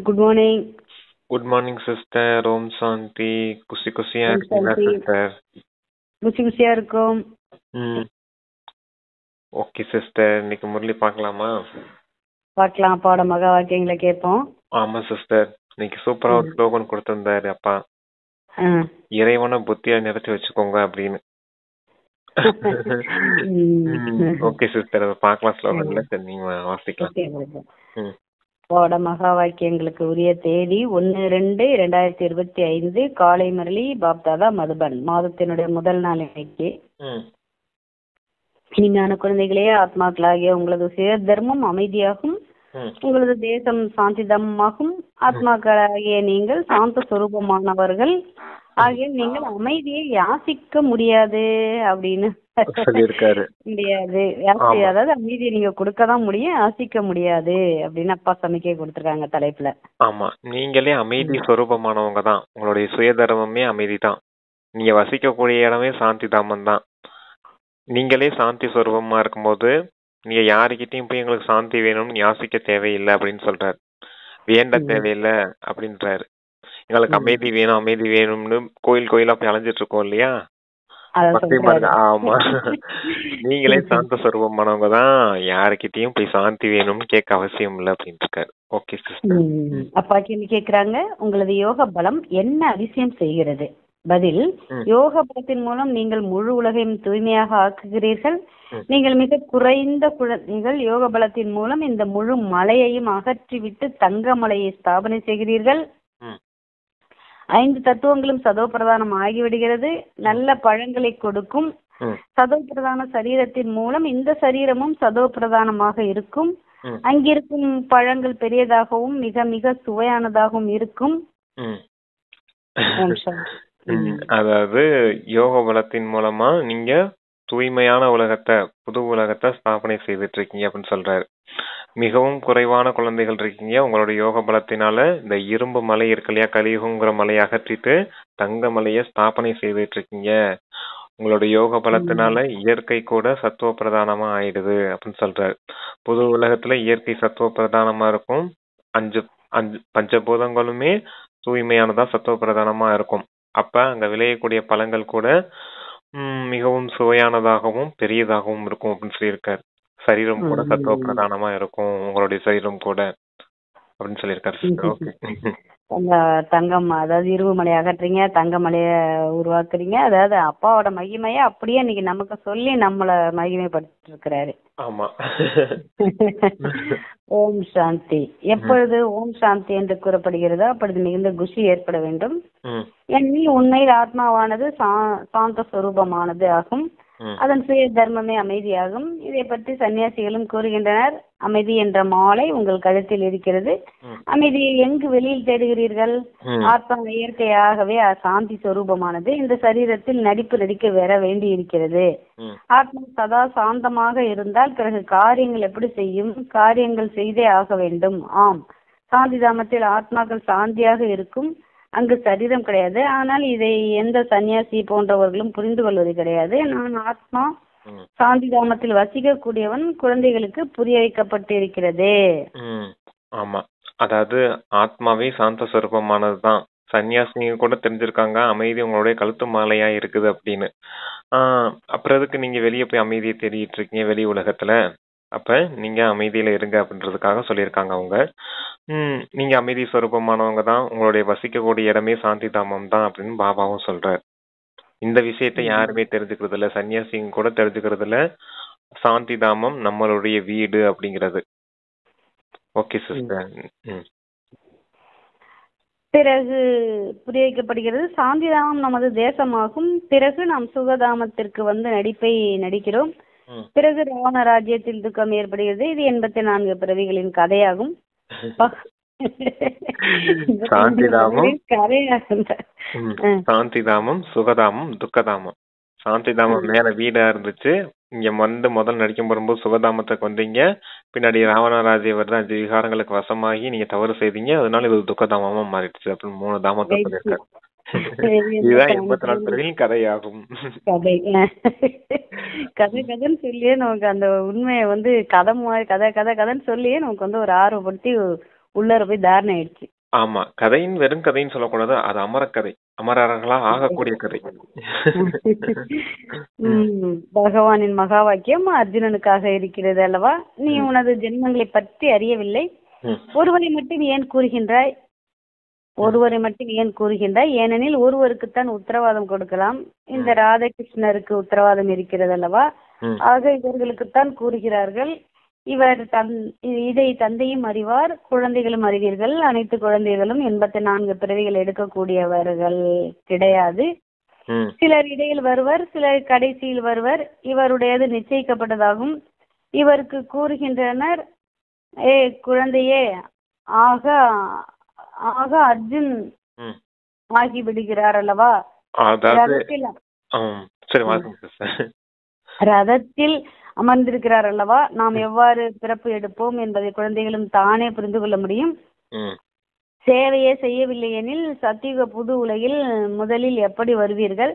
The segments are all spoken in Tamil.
Good morning. Good morning sister. Om Shanti. குசியா ஓம் இருக்கீங்களா சாந்தி. சிஸ்டர்? குசியா இருக்கும். ம் ஓகே சிஸ்டர், இன்னைக்கு முரளி பார்க்கலாமா? பார்க்கலாம். பாட மகா வாக்கியங்களை கேட்போம். ஆமா சிஸ்டர், இன்னைக்கு சூப்பரா ஒரு ஸ்லோகன் கொடுத்திருந்தாரு அப்பா. ஆ. இறைவனை புத்தியா நிறுத்தி வச்சுக்கோங்க அப்படின்னு. ஓகே சிஸ்டர், அதை பார்க்கலாம் ஸ்லோகன்ல. சரி, நீங்க வாசிக்கலாம். Okay brother. ம் பாட மகா வாக்கியங்களுக்கு உரிய தேதி 1/2/2025 காலை முரளி பாப்தாதா மதுபன். மாதத்தினுடைய முதல் நாள் இன்னைக்கு. ம் இனிமையான குழந்தைகளே, ஆத்மாக்களாகிய உங்களது சுய தர்மம் அமைதியாகும், ம் உங்களது தேசம் சாந்தி தர்மமாகும். ஆத்மாக்களாகிய நீங்கள் சாந்த சொரூபமானவர்கள் ஆகிய நீங்கள் அமைதியை யாசிக்க முடியாது அப்படின்னு சொல்லியிருக்காரு. முடியாது. அதாவது அமைதியை நீங்க கொடுக்கதான் முடியும், யாசிக்க முடியாது அப்படின்னு அப்பா சமிக்கை கொடுத்திருக்காங்க தலைப்புல. ஆமா, நீங்களே அமைதி சொரூபமானவங்க தான். உங்களுடைய சுயதர்மமே அமைதி தான். நீங்க வசிக்கக்கூடிய இடமே சாந்தி தாமம் தான். நீங்களே சாந்தி சொரூபமா இருக்கும்போது நீங்க யாருக்கிட்டையும் போய் எங்களுக்கு சாந்தி வேணும்னு யாசிக்க தேவையில்லை அப்படின்னு சொல்றாரு. வேண்ட தேவையில்லை அப்படின்றாரு. எங்களுக்கு அமைதி வேணும் அமைதி வேணும்னு கோயில் கோயிலா போய் அலைஞ்சிட்டு இருக்கோம் இல்லையா? பக்தி மார்க்க. ஆமா, நீங்களே சாந்த சொரூபமானவங்க தான். யாருக்கிட்டையும் போய் சாந்தி வேணும்னு கேட்க அவசியம் இல்லை அப்படின்னு இருக்காரு. Okay sister. அப்பா கேள்வி கேக்குறாங்க, உங்களது யோக பலம் என்ன அதிசயம் செய்கிறது? பதில், யோக பலத்தின் மூலம் நீங்கள் முழு உலகையும் தூய்மையாக ஆக்குகிறீர்கள். நீங்கள் மிக குறைந்த குழந்தைகள் யோக பலத்தின் மூலம் இந்த முழு மலையையும் அகற்றிவிட்டு தங்க மலையை ஸ்தாபனை செய்கிறீர்கள். 5 தத்துவங்களும் சதோ பிரதானம் ஆகிவிடுகிறது. நல்ல பழங்களை கொடுக்கும் சதோ பிரதான சரீரத்தின் மூலம் இந்த சரீரமும் சதோ பிரதானமாக இருக்கும். அங்கிருக்கும் பழங்கள் பெரியதாகவும் மிக மிக சுவையானதாகவும் இருக்கும். அதாவது யோக பலத்தின் மூலமா நீங்க தூய்மையான உலகத்தை, புது உலகத்தை ஸ்தாபனை செய்துட்டு இருக்கீங்க அப்படின்னு சொல்றாரு. மிகவும் குறைவான குழந்தைகள் இருக்கீங்க. உங்களோட யோக பலத்தினால இந்த இரும்பு மலை இருக்கு இல்லையா, கலியுகங்கிற மலையை அகற்றிட்டு தங்க மலையை ஸ்தாபனை செய்துட்டு இருக்கீங்க. உங்களோட யோக பலத்தினால இயற்கை கூட சத்துவ பிரதானமா ஆயிடுது அப்படின்னு சொல்றாரு. புது உலகத்துல இயற்கை சத்துவ பிரதானமா இருக்கும். 5 பஞ்சபூதங்களுமே தூய்மையானதா சத்துவ பிரதானமா இருக்கும். அப்ப அங்க விளையக்கூடிய பழங்கள் கூட மிகவும் சுவையானதாகவும் பெரியதாகவும் இருக்கும் அப்படின்னு சொல்லியிருக்காரு. சரீரம் கூட சத்துவ பிரதானமா இருக்கும், உங்களுடைய சரீரம் கூட அப்படின்னு சொல்லியிருக்காரு. தங்கம், அதாவது இரும்பு மலையை அகற்றுறீங்க, தங்க மலைய உருவாக்குறீங்க. அதாவது அப்பாவோட மகிமையை அப்படியே இன்னைக்கு நமக்கு சொல்லி நம்மள மகிமைப்படுத்திட்டு இருக்கிறாரு. ஆமா. ஓம் சாந்தி. எப்பொழுது ஓம் சாந்தி என்று கூறப்படுகிறதோ அப்பொழுது மிகுந்த குஷி ஏற்பட வேண்டும். என்னில் உண்மையில் ஆத்மாவானது சாந்த சொரூபமானது ஆகும். அதன் சுய தர்மமே அமைதியாகும். இதை பற்றி சன்னியாசிகளும் கூறுகின்றனர். அமைதி என்ற மாலை உங்கள் கழுத்தில் இருக்கிறது. அமைதியை எங்கு வெளியில் தேடுகிறீர்கள்? ஆத்மா இயற்கையாகவே சாந்தி சொரூபமானது. இந்த சரீரத்தில் நடிப்பு நடிக்க வர வேண்டி இருக்கிறது. ஆத்மா சதா சாந்தமாக இருந்தால் பிறகு காரியங்கள் எப்படி செய்யும்? காரியங்கள் செய்தே ஆக வேண்டும். ஆம், சாந்தி தாமத்தில் ஆத்மாக்கள் சாந்தியாக இருக்கும். அங்கு சரீரம் கிடையாது. ஆனால் இதை எந்த சன்னியாசி போன்றவர்களும் புரிந்து கொள்வது கிடையாது. நான் ஆத்மா சாந்தி தாமத்தில் வசிக்க கூடியவன் குழந்தைகளுக்கு புரிய வைக்கப்பட்டு இருக்கிறது. ஆமா, அதாவது ஆத்மாவே சாந்த சொரூபமானதுதான். சன்னியாசிங்க கூட தெரிஞ்சிருக்காங்க அமைதி உங்களுடைய கழுத்து மாலையா இருக்குது அப்படின்னு. அப்புறம் எதுக்கு நீங்க வெளியே போய் அமைதியை தேடிட்டு இருக்கீங்க வெளி உலகத்துல? அப்ப நீங்க அமைதியில இருங்க அப்படின்றதுக்காக சொல்லியிருக்காங்க அவங்க. நீங்க அமைதி சொரூபமானவங்க தான். உங்களுடைய வசிக்கக்கூடிய இடமே சாந்தி தாமம் தான் அப்படின்னு பாபாவும் சொல்றாரு. இந்த விஷயத்த யாருமே தெரிஞ்சுக்கிறது இல்ல, சன்னியாசிங்க கூட தெரிஞ்சுக்கிறது இல்ல. சாந்தி தாமம் நம்மளுடைய வீடு அப்படிங்கிறது. Okay sister. பிறகு புரிய வைக்கப்படுகிறது, சாந்திதாமம் நமது தேசமாகும். பிறகு நாம் சுகதாமத்திற்கு வந்து நடிப்பை நடிக்கிறோம். பிறகு ராவண ராஜ்யத்தில் துக்கம் ஏற்படுகிறது. இது 84 பிறவிகளின் கதையாகும். சாந்திதாமம், சுகதாமம், துக்கதாமம். சாந்திதாமம் மேல வீடா இருந்துச்சு. இங்க வந்து முதல் நடிக்கும் போகும்போது சுகதாமத்துக்கு வந்தீங்க. பின்னாடி ராவணராஜ்ய வருது, 5 விகாரங்களுக்கு வசமாகி நீங்க தவறு செய்தீங்க. அதனால இது துக்கதாமமா மாறிடுச்சு அப்படின்னு 3 தாமத்தை சொல்லியிருக்காரு. இதுதான் 84 பிறவியின் கதையாகும். கதைன்னு சொல்லியே நமக்கு அந்த உண்மையை வந்து கதை கதைன்னு சொல்லியே நமக்கு வந்து ஒரு ஆர்வப்படுத்தி உள்ளர போய் தாரணை ஆயிடுச்சு. ஆமா, கதையின் வெறும் கதைன்னு சொல்லக்கூடாது, அது அமரக்கதை, அமரர்களா ஆகக்கூடிய கதை. பகவானின் மகா வாக்கியம் அர்ஜுனனுக்காக இருக்கிறது அல்லவா? நீ உனது ஜென்மங்களை பற்றி அறியவில்லை, ஒருவரை மட்டும் ஏன் கூறுகின்றாய்? ஒருவரை மட்டும் ஏன் கூறுகின்றாய்? ஏனெனில் ஒருவருக்குத்தான் உத்தரவாதம் கொடுக்கலாம். இந்த ராதாகிருஷ்ணருக்கு உத்தரவாதம் இருக்கிறது அல்லவா? ஆக இவர்களுக்குத்தான் கூறுகிறார்கள். இதை தந்தையும் அறிவார், குழந்தைகளும் அறிவீர்கள். அனைத்து குழந்தைகளும் 84 பிறவிகள் எடுக்கக்கூடியவர்கள் கிடையாது. சிலர் இடையில் வருவர், சிலர் கடைசியில் வருவர். இவருடையது நிச்சயிக்கப்பட்டதாகும். இவருக்கு கூறுகின்றனர், ஏ குழந்தையே, ஆக ஆக அர்ஜுன் ஆகி விடுகிறார் அல்லவா? ரதத்தில் அமர்ந்திருக்கிறார் அல்லவா? நாம் எவ்வாறு பிறப்பு எடுப்போம் என்பதை குழந்தைகளும் தானே புரிந்து கொள்ள முடியும். சேவையே செய்யவில்லை எனில் சத்தியுக புது உலகில் முதலில் எப்படி வருவீர்கள்?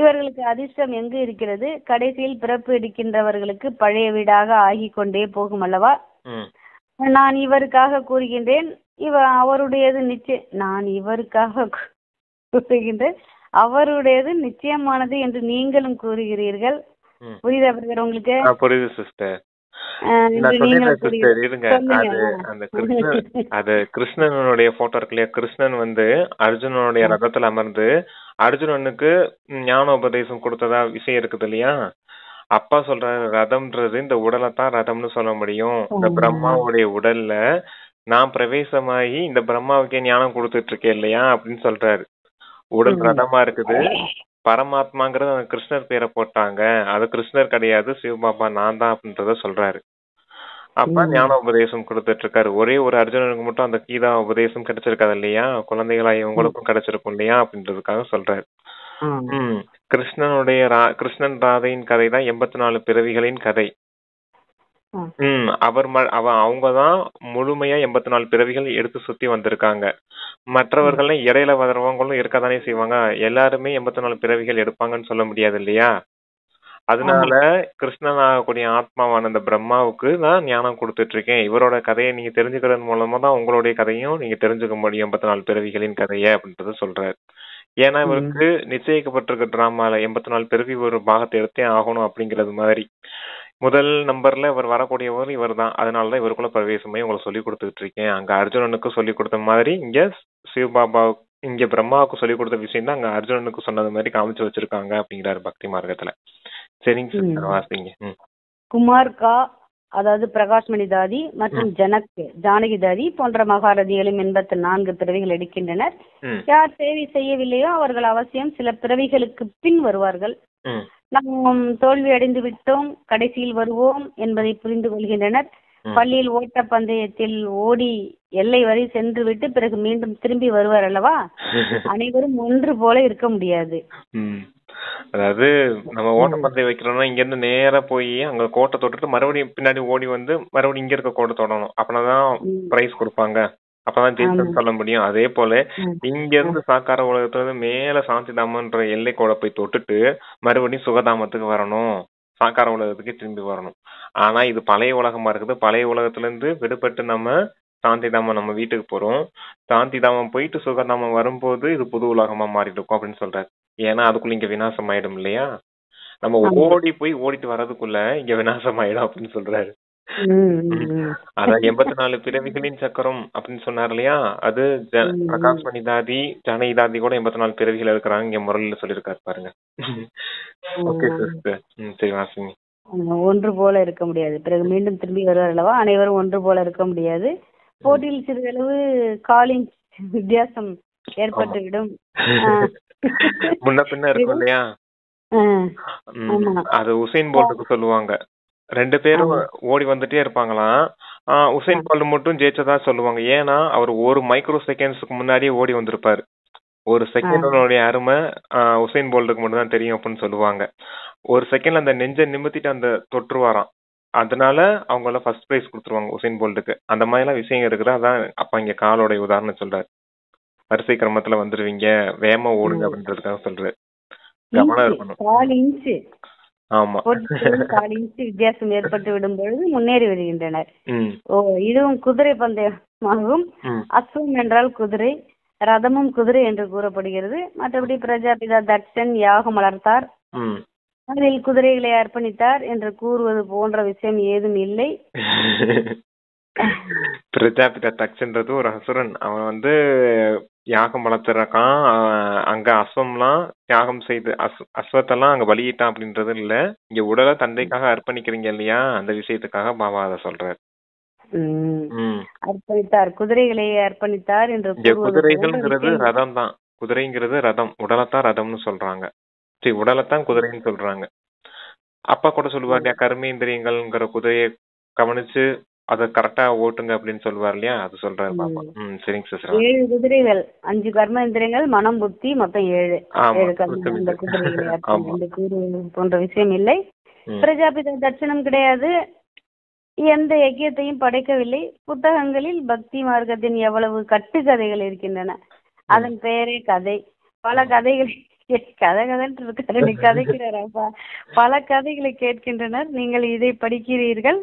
இவர்களுக்கு அதிர்ஷ்டம் எங்கு இருக்கிறது? கடைசியில் பிறப்பு எடுக்கின்றவர்களுக்கு பழைய வீடாக ஆகி கொண்டே போகும் அல்லவா? நான் இவருக்காக கூறுகின்றேன், அவருடையது நிச்சயமானது என்று நீங்களும் கூறுகிறீர்கள். புரியுதா பிரதர் உங்களுக்கு? புரியுது சிஸ்டர். அது கிருஷ்ணனுடைய போட்டோ இருக்கு இல்லையா? கிருஷ்ணன் அர்ஜுனனுடைய ரதத்துல அமர்ந்து அர்ஜுனனுக்கு ஞான உபதேசம் கொடுத்ததா விஷயம் இருக்குது இல்லையா? அப்பா சொல்றாரு, ரதம்ன்றது இந்த உடலை தான் ரதம்னு சொல்ல முடியும். இந்த பிரம்மாவுடைய உடல்ல நான் பிரவேசமாகி இந்த பிரம்மாவுக்கே ஞானம் கொடுத்துட்டு இருக்கேன் இல்லையா அப்படின்னு சொல்றாரு. உடல் ரதமா இருக்குது, பரமாத்மாங்கிறது அந்த கிருஷ்ணர் பேரை போட்டாங்க, அது கிருஷ்ணர் கிடையாது, சிவபாபா நான் தான் அப்படின்றத சொல்றாரு. அப்பா ஞான உபதேசம் கொடுத்துட்டு இருக்காரு. ஒரே ஒரு அர்ஜுனனுக்கு மட்டும் அந்த கீதா உபதேசம் கிடைச்சிருக்காது இல்லையா? குழந்தைகளா இவங்களுக்கும் கிடைச்சிருக்கும் இல்லையா அப்படின்றதுக்காக சொல்றாரு. கிருஷ்ணன் ராதையின் கதை தான் 84 பிறவிகளின் கதை. அவங்கதான் முழுமையா 84 பிறவிகள் எடுத்து சுத்தி வந்திருக்காங்க. மற்றவர்கள் இடையில வரவங்களும் இருக்கதானே செய்வாங்க. எல்லாருமே 84 பிறவிகள் எடுப்பாங்கன்னு சொல்ல முடியாது இல்லையா? அதனால கிருஷ்ணன் ஆகக்கூடிய ஆத்மாவான அந்த பிரம்மாவுக்கு நான் ஞானம் கொடுத்துட்டு இருக்கேன். இவரோட கதையை நீங்க தெரிஞ்சுக்கிறது மூலமா தான் உங்களுடைய கதையும் நீங்க தெரிஞ்சுக்க முடியும், 84 பிறவிகளின் கதைய அப்படின்றத சொல்றாரு. ஏன்னா இவருக்கு நிச்சயிக்கப்பட்டிருக்க டிராமால 84 பிறவி ஒரு பாகத்தை எடுத்தே ஆகணும் அப்படிங்கிறது மாதிரி. முதல் நம்பர்ல இவர் வரக்கூடியவர் இவர் தான். அதனாலதான் இவருக்குள்ள பிரவேசமே உங்களுக்கு சொல்லி கொடுத்துட்டு இருக்கேன். அங்க அர்ஜுனனுக்கு சொல்லி கொடுத்த மாதிரி இங்க சிவபாபா இங்க பிரம்மாவுக்கு சொல்லி கொடுத்த விஷயம் தான் அங்க அர்ஜுனனுக்கு சொன்னது மாதிரி காமிச்சு வச்சிருக்காங்க அப்படிங்கிறாரு பக்தி மார்க்கத்துல. சரிங்க சிஸ்டர், வாசிங்க. குமார்கா, அதாவது பிரகாஷ்மணி தாதி மற்றும் ஜானகி தாதி போன்ற மகாரதிகளும் 84 பிறவிகள் எடுக்கின்றனர். யார் சேவை செய்யவில்லையோ அவர்கள் அவசியம் சில பிறவிகளுக்கு பின் வருவார்கள். நாம் தோல்வி அடைந்து விட்டோம், கடைசியில் வருவோம் என்பதை புரிந்து கொள்கின்றனர். பள்ளியில் ஓட்ட பந்தயத்தில் ஓடி எல்லை வரை சென்று விட்டு பிறகு மீண்டும் திரும்பி வருவார் அல்லவா? அனைவரும் ஒன்று போல இருக்க முடியாது. அதாவது நம்ம ஓட்டப்பந்தயம் வைக்கிறோம்னா இங்க இருந்து நேரா போய் அங்க கோட்டை தொட்டுட்டு மறுபடியும் பின்னாடி ஓடி வந்து மறுபடியும் இங்க இருக்க கோட்டை தொடணும். அப்பதான் பிரைஸ் கொடுப்பாங்க, அப்பதான் ஜெயிச்சன்னு சொல்ல முடியும். அதே போல இங்க இருந்து சாக்கார உலகத்துல இருந்து மேல சாந்திதாமன்ற எல்லை கோடை போய் தொட்டுட்டு மறுபடியும் சுகதாமத்துக்கு வரணும், சாக்கார உலகத்துக்கு திரும்பி வரணும். ஆனா இது பழைய உலகமா இருக்குது. பழைய உலகத்துல இருந்து விடுபட்டு நம்ம சாந்திதாமம் நம்ம வீட்டுக்கு போறோம். சாந்திதாமம் போயிட்டு சுகதாமம் வரும்போது இது புது உலகமா மாறி இருக்கும் அப்படின்னு சொல்றாரு. ஏன்னா அதுக்குள்ள இங்க விநாசம் ஆயிடும் இல்லையா? நம்ம ஓடிட்டு வர்றதுக்குள்ள இங்க விநாசம் ஆயிடும் அப்படின்னு சொல்றாரு. அதான் 84 பிறவிகளின் சக்கரம் அப்படின்னு சொன்னார் இல்லையா? அது பிரகாஷ்மணி தாதி ஜானகி தாதி கூட 84 பிறவிகள் இருக்கிறாங்க இங்க முரளில சொல்லிருக்காரு பாருங்க. ஓகே சிஸ்டர், சரி வாசிங்க. ஒன்று போல இருக்க முடியாது, பிறகு மீண்டும் திரும்பி வருவார் அல்லவா? அனைவரும் ஒன்று போல இருக்க முடியாது. போட்டியில் சிறிதளவு காலின் வித்தியாசம் ஏற்பட்டுவிடும். முன்ன பின்ன இருக்கும் இல்லையா? அது உசைன் போல்ட்டுக்கு சொல்லுவாங்க. 2 பேரும் ஓடி வந்துட்டே இருப்பாங்களாம். உசைன் போல்ட் மட்டும் ஜெயிச்சதா சொல்லுவாங்க. ஏன்னா அவர் ஒரு மைக்ரோ செகண்ட்ஸ்க்கு முன்னாடியே ஓடி வந்திருப்பாரு. ஒரு செகண்டோடைய அருமை உசைன் போல்ட்டுக்கு மட்டும் தான் தெரியும் அப்படின்னு சொல்லுவாங்க. ஒரு செகண்ட்ல அந்த நெஞ்ச நிமித்திட்டு அந்த தொற்றுவாராம். அதனால அவங்கள ஃபர்ஸ்ட் பிரைஸ் கொடுத்துருவாங்க உசைன் போல்ட்டுக்கு. அந்த மாதிரி எல்லாம் விஷயம் இருக்குது. அதான் அப்ப இங்க காலோட உதாரணம் சொல்றாரு. வரிசை கிரமத்துல வந்துருவீங்க, வேகமா ஓடுங்க அப்படின்றதுக்காக சொல்றாரு. கவனம் இருக்கணும். ஆமா. போட்டியில் 4 இன்ச் வித்தியாசம் ஏற்பட்டு விடும் பொழுது முன்னேறி வருகின்றனர். இதுவும் குதிரை பந்தயமாகவும், அஸ்வம் என்றால் குதிரை, ரதமும் குதிரை என்று கூறப்படுகிறது. மற்றபடி பிரஜாபிதா தட்சன் யாகம் வளர்த்தார், அதில் குதிரைகளை அர்ப்பணித்தார் என்று கூறுவது போன்ற விஷயம் ஏதும் இல்லை. பிரஜாபிதா தக்ஷன்றது ஒரு அசுரன். அவன் யாகம் வளர்த்துறான். அங்க அஸ்வம்லாம் தியாகம் செய்து அஸ்வத்தெல்லாம் அங்க பலியிட்டான் அப்படின்றது இல்ல. இங்க உடலை தந்தைக்காக அர்ப்பணிக்கிறீங்க இல்லையா, அந்த விஷயத்துக்காக பாபா அதை சொல்றாரு. அர்ப்பணித்தார், குதிரைகளை அர்ப்பணித்தார் என்று குதிரைகள்ங்கிறது ரதம் தான். குதிரைங்கிறது ரதம், உடலைத்தான் ரதம்னு சொல்றாங்க. சரி, உடலைத்தான் குதிரைன்னு சொல்றாங்க. அப்பா கூட சொல்லுவாரு, கர்மேந்திரியங்கள்ங்கிற குதிரையை கவனிச்சு அத கரெக்டா ஓட்டுங்க அப்படின்னு சொல்லுவார் இல்லையா, அது சொல்றாரு பாப்பா. சரிங்க சிஸ்டர். 7 குதிரைகள், 5 கர்மேந்திரியங்கள், மனம், புத்தி, மொத்தம் 7 குதிரைகளை போன்ற விஷயம் இல்லை. பிரஜாபிதா தட்சணம் கிடையாது, எந்த யஜ்யத்தையும் படைக்கவில்லை. புத்தகங்களில் பக்தி மார்க்கத்தின் எவ்வளவு கட்டுக்கதைகள் இருக்கின்றன, அதன் பெயரே கதை. பல கதைகளை கதைக்கிறாரப்பா, பல கதைகளை கேட்கின்றனர். நீங்கள் இதை படிக்கிறீர்கள்.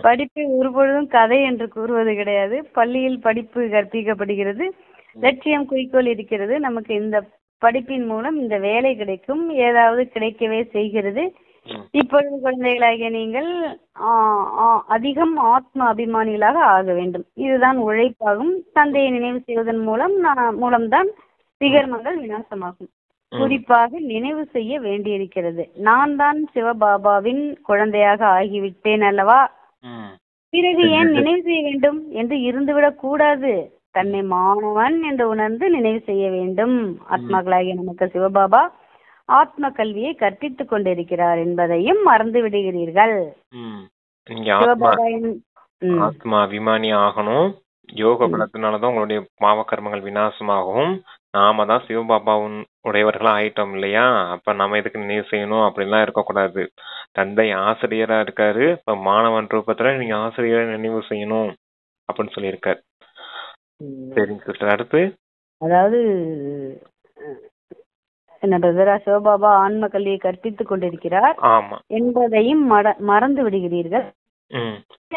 படிப்பு ஒருபொழுதும் கதை என்று கூறுவது கிடையாது. பள்ளியில் படிப்பு கற்பிக்கப்படுகிறது, லட்சியம் குறிக்கோள் இருக்கிறது. நமக்கு இந்த படிப்பின் மூலம் இந்த வேலை கிடைக்கும், ஏதாவது கிடைக்கவே செய்கிறது. இப்பொழுது குழந்தைகளாகிய நீங்கள் அதிகம் ஆத்ம அபிமானிகளாக ஆக வேண்டும். இதுதான் உழைப்பாகும். தந்தையை நினைவு செய்வதன் மூலம்தான் விகர்மங்கள் விநாசமாகும். குறிப்பாக நினைவு செய்ய வேண்டியிருக்கிறது. நான் தான் சிவபாபாவின் குழந்தையாக ஆகிவிட்டேன் அல்லவா, பிறகு ஏன் நினைவு செய்ய வேண்டும் என்று இருந்துவிடக் கூடாது. தன்னை மாணவன் என்று உணர்ந்து நினைவு செய்ய வேண்டும். ஆத்மாக்களாகிய நமக்கு சிவபாபா ஆத்ம கல்வியை கற்பித்துக் கொண்டிருக்கிறார் என்பதையும் மறந்து விடுகிறீர்கள். ஆத்மா அபிமானி ஆகணும். யோக பலத்தினாலதான் உங்களுடைய பாவ கர்மங்கள் விநாசமாகவும், நாம தான் சிவபாபாவின் உடையவர்களா ஆயிட்டோம் இல்லையா, அப்ப நம்ம எதுக்கு நினைவு செய்யணும் அப்படின்லாம் இருக்கக்கூடாது. தந்தை ஆசிரியரா இருக்காரு, இப்ப மாணவன் ரூபத்துல நீங்க ஆசிரியரை நினைவு செய்யணும் அப்படின்னு சொல்லியிருக்காரு. சரிங்க சிஸ்டர். அடுத்து அதாவது என்ன பிரதரா, சிவபாபா ஆன்ம கல்வியை கற்பித்துக் கொண்டிருக்கிறார் என்பதையும் மறந்து விடுகிறீர்கள்